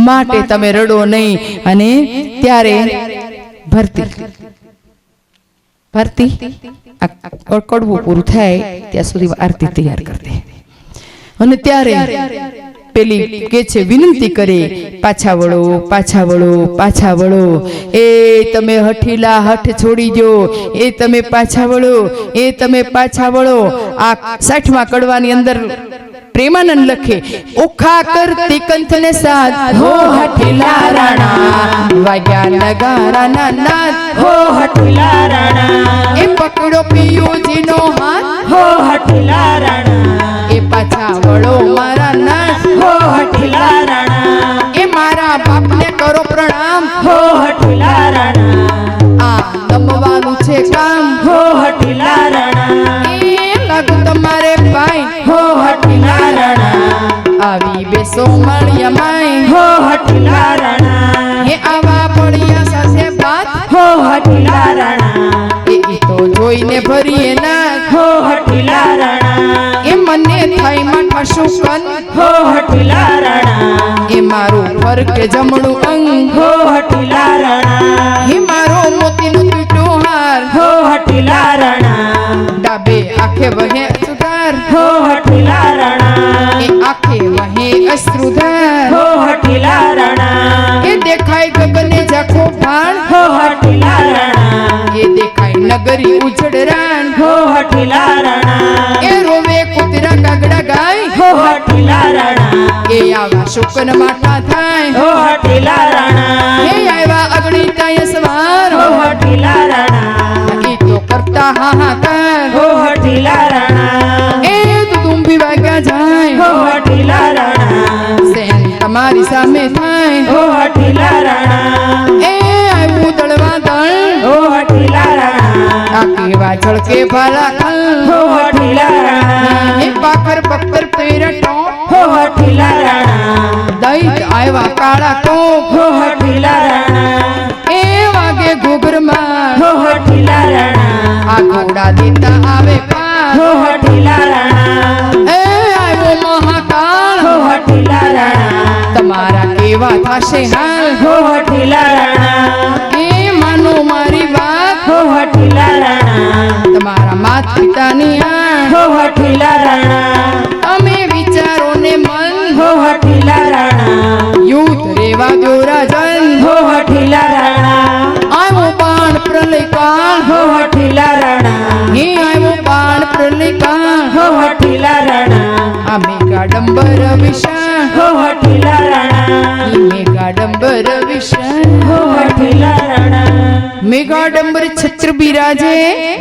Speaker 1: માટે તમે રડો નહીં. અને ત્યારે ભરતી કડવું પૂરું થાય ત્યાં સુધી આરતી તૈયાર કરી દે. અને ત્યારે પેલી કે છે વિનંતી કરે, પાછા વળો પાછા વળો પાછા વળો, એ તમે હઠીલા હઠ છોડી દો, એ તમે પાછા વળો, એ તમે પાછા વળો. આ 60મા કડવાની અંદર પ્રેમાનંદ લખે, ઓખા કરતી કંથને સાથ હો હઠીલા રાણા, વાગ્યા નગારાના નાદ હો હઠીલા રાણા, એ પકડો પિયુજીનો હાથ હો હઠીલા રાણા, એ પાછા વળો મારા નાથ હો હઠીલા રાણા, એ મારા બાપને કરો પ્રણામ હો હઠીલા રાણા, આ નમવાનું છે કામ હો હઠીલા રાણા, એ લાગુ તમારે ભાઈ હો હઠીલા રાણા, આવી બેસો માળિયામાં હો હઠીલા રાણા, એ આવા પડ્યા સાથે વાત હો હઠીલા રાણા, એ તો જોઈને ભરીએ ના હો હઠીલા રાણા, એ મને થાય માઠા શુકન હો હઠીલા રાણા, એ મારું ફરકે જમણું અંગ હો હઠીલા રાણા, એ મારો મોતીનું તૂટ્યું હાર હો હઠીલા રાણા, ડાબે આંખે વહે અશ્રુધાર હો હઠીલા રાણા, એ આંખે વહે અશ્રુધાર હો હઠીલા રાણા, એ દેખાય ગગને ઝાખો ભાણ હો હઠીલા રાણા, એ દેખાય નગરી ઉજડ રાન
Speaker 2: હો હઠીલા રાણા
Speaker 1: એ રોવે કૂતરા કાગડા ગાય
Speaker 2: હો હઠીલા રાણા
Speaker 1: એ આવા શુકન માટા થાય
Speaker 2: હો હઠીલા રાણા
Speaker 1: હે આવ્યા અગણિતાય સવાર
Speaker 2: હો હઠીલા રાણા
Speaker 1: એ તો કરતા હાહાકાર
Speaker 2: હો હઠીલા રાણા
Speaker 1: એ તુંબી વાગ્યા જાય
Speaker 2: હો હઠીલા રાણા
Speaker 1: સેન તમારી સામે થાય
Speaker 2: હો હઠીલા રાણા
Speaker 1: એ આવ્યું દળવા દળ
Speaker 2: હો હઠીલા રાણા
Speaker 1: આ કેવા ઝળકે ભાલા ખલ
Speaker 2: હો હઠીલા રાણા
Speaker 1: એ પાખર પક્કર પેરટો
Speaker 2: હો હઠીલા રાણા
Speaker 1: દૈત આવ્યા કાળા કોક
Speaker 2: હો હઠીલા રાણા
Speaker 1: એ વાગે ઘૂઘરમાં
Speaker 2: હો હઠીલા રાણા
Speaker 1: આ ઘોડા દેતા આવે પાર
Speaker 2: હો હઠીલા રાણા
Speaker 1: એ આવ્યો મહાકાળ
Speaker 2: હો હઠીલા રાણા
Speaker 1: તમારા કેવા થશે હાલ
Speaker 2: હો હઠીલા રાણા
Speaker 1: એ માનો મારી વાત
Speaker 2: હો હઠીલા રાણા
Speaker 1: તમારા માત પિતાની આણ
Speaker 2: હો હઠીલા રાણા
Speaker 1: તમે વિચારો ને મન
Speaker 2: હો હઠીલા રાણા
Speaker 1: યુદ્ધ રેવા દો રાજન
Speaker 2: હો હઠીલા રાણા
Speaker 1: આવ્યો બાણ પ્રલય કાળ
Speaker 2: હો હઠીલા રાણા
Speaker 1: હે આવ્યો બાણ પ્રલય કાળ
Speaker 2: હો હઠીલા રાણા
Speaker 1: આ મેઘાડંબર વિશાળ
Speaker 2: હો હઠીલા રાણા
Speaker 1: ઈ મેઘાડંબર વિશાળ
Speaker 2: હો હઠીલા રાણા
Speaker 1: મેઘાડંબર છત્ર બિરાજે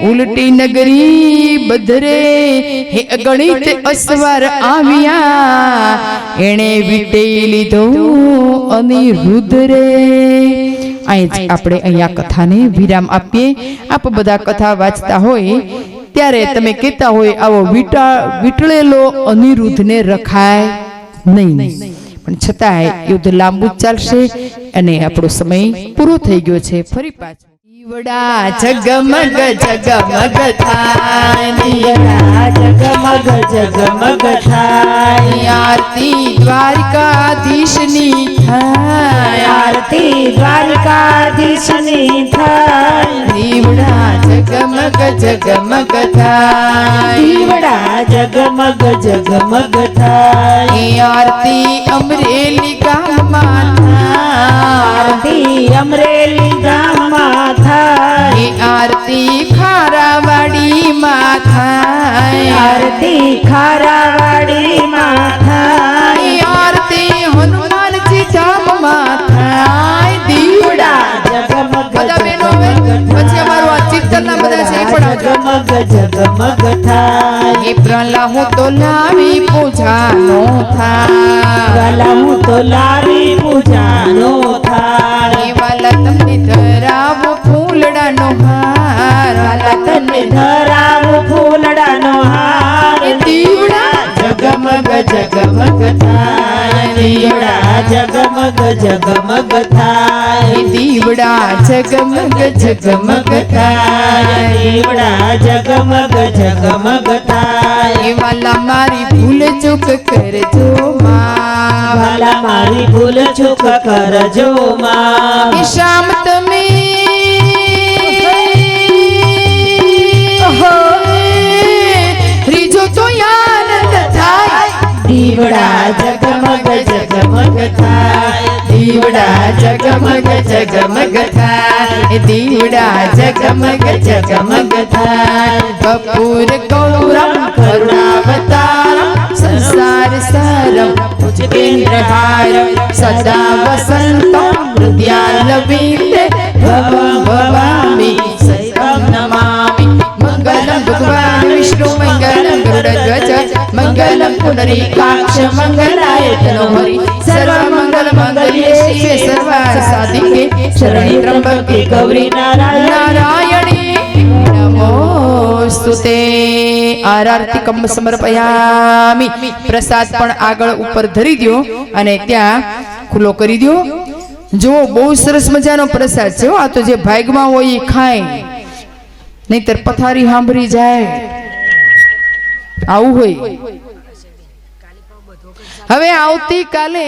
Speaker 1: ઉલટી નગરી બધરે હે અગણિત અસવાર આવ્યા એણે વીટેઈ લીધો અનિરુદ્ધ રે આપણે અહીંયા કથાને વિરામ આપીએ આપ બધા કથા વાંચતા હોય ત્યારે તમે કહેતા હોય આવો વીટળેલો અનિરુદ્ધને રખાય નહીં પણ છતાંય યુદ્ધ લાંબુ ચાલશે અને આપણો સમય પૂરો થઈ ગયો છે ફરી પાછો દીવડા જગમગ જગમગ થાય
Speaker 2: દીવડા જગમગ જગમગ થાય
Speaker 1: આરતી દ્વારકાધીશની થાય
Speaker 2: આરતી દ્વારકાધીશની થાય
Speaker 1: દીવડા જગમગ જગમગ થાય
Speaker 2: દીવડા જગમગ જગમગ થાય
Speaker 1: આરતી અમરેલી ગામમાં થાય
Speaker 2: આરતી અમરેલી ગામમાં થાય
Speaker 1: આરતી ખારાવાડીમાં થાય
Speaker 2: આરતી ખારાવાડીમાં થાય
Speaker 1: આરતી હનુમાનજી ધામમાં થાય દીવડા
Speaker 2: જગમગ
Speaker 1: બધા બહેનો હવે પછી અમારું આ ચિંતનના બધા છે એ પણ
Speaker 2: જગમગ જગમગ થાય
Speaker 1: એ પ્રલા હું તો લાવી પૂજાનો થાય
Speaker 2: વાલા હું તો લાવી પૂજાનો થાય
Speaker 1: એ વાલા તમને ધરાવો ફૂલડાનો હાર
Speaker 2: વાલા તને ધરાવો ફૂલડાનો હાર
Speaker 1: એ દીવડા
Speaker 2: જગમગ જગમગ થાય દીવડા જગમગ જગમગ થાય
Speaker 1: એ દીવડા જગમગ જગમગ
Speaker 2: થાય દીવડા જગમગ જગમગ થાય
Speaker 1: એ વાલા મારી ભૂલ ચૂક કરજો માં
Speaker 2: વાલા મારી ભૂલ ચૂક કરજો માં
Speaker 1: એ શામ તમે રીજો તો આનંદ થાય
Speaker 2: દીવડા જગમગ જગમગ થાય
Speaker 1: દીવડા જગમગ જગમગ થાય દીવડા જગમગ જગમગ થાય કપૂર ગૌરમ કરુણાવતારમ સંસાર સારમ ભુજગેન્દ્રહારમ સદા વસંતમ હૃદયાલવીતે ભવં ભવામી સૈતમ નમામિ મંગલમ ભગવાન વિષ્ણુ મંગલમ ગરુડધ્વજ મંગલમ પુનરીકાક્ષ મંગલાય તનોહરી સર્વમંગલ મંગલ્યે શિવે સર્વાર્થ સાધિકે શરણ્યે ત્રંબકે ગૌરી નારાયણી નમોસ્તુતે આરતીકમ સમર્પયામિ પ્રસાદ પણ આગળ ઉપર ધરી દ્યો અને ત્યાં ખુલ્લો કરી દ્યો જો બહુ સરસ મજાનો પ્રસાદ છે આ તો જે ભાગમાં હોય એ ખાય નહીતર પથારી સાંભળી જાય આવું હોય હવે આવતી કાલે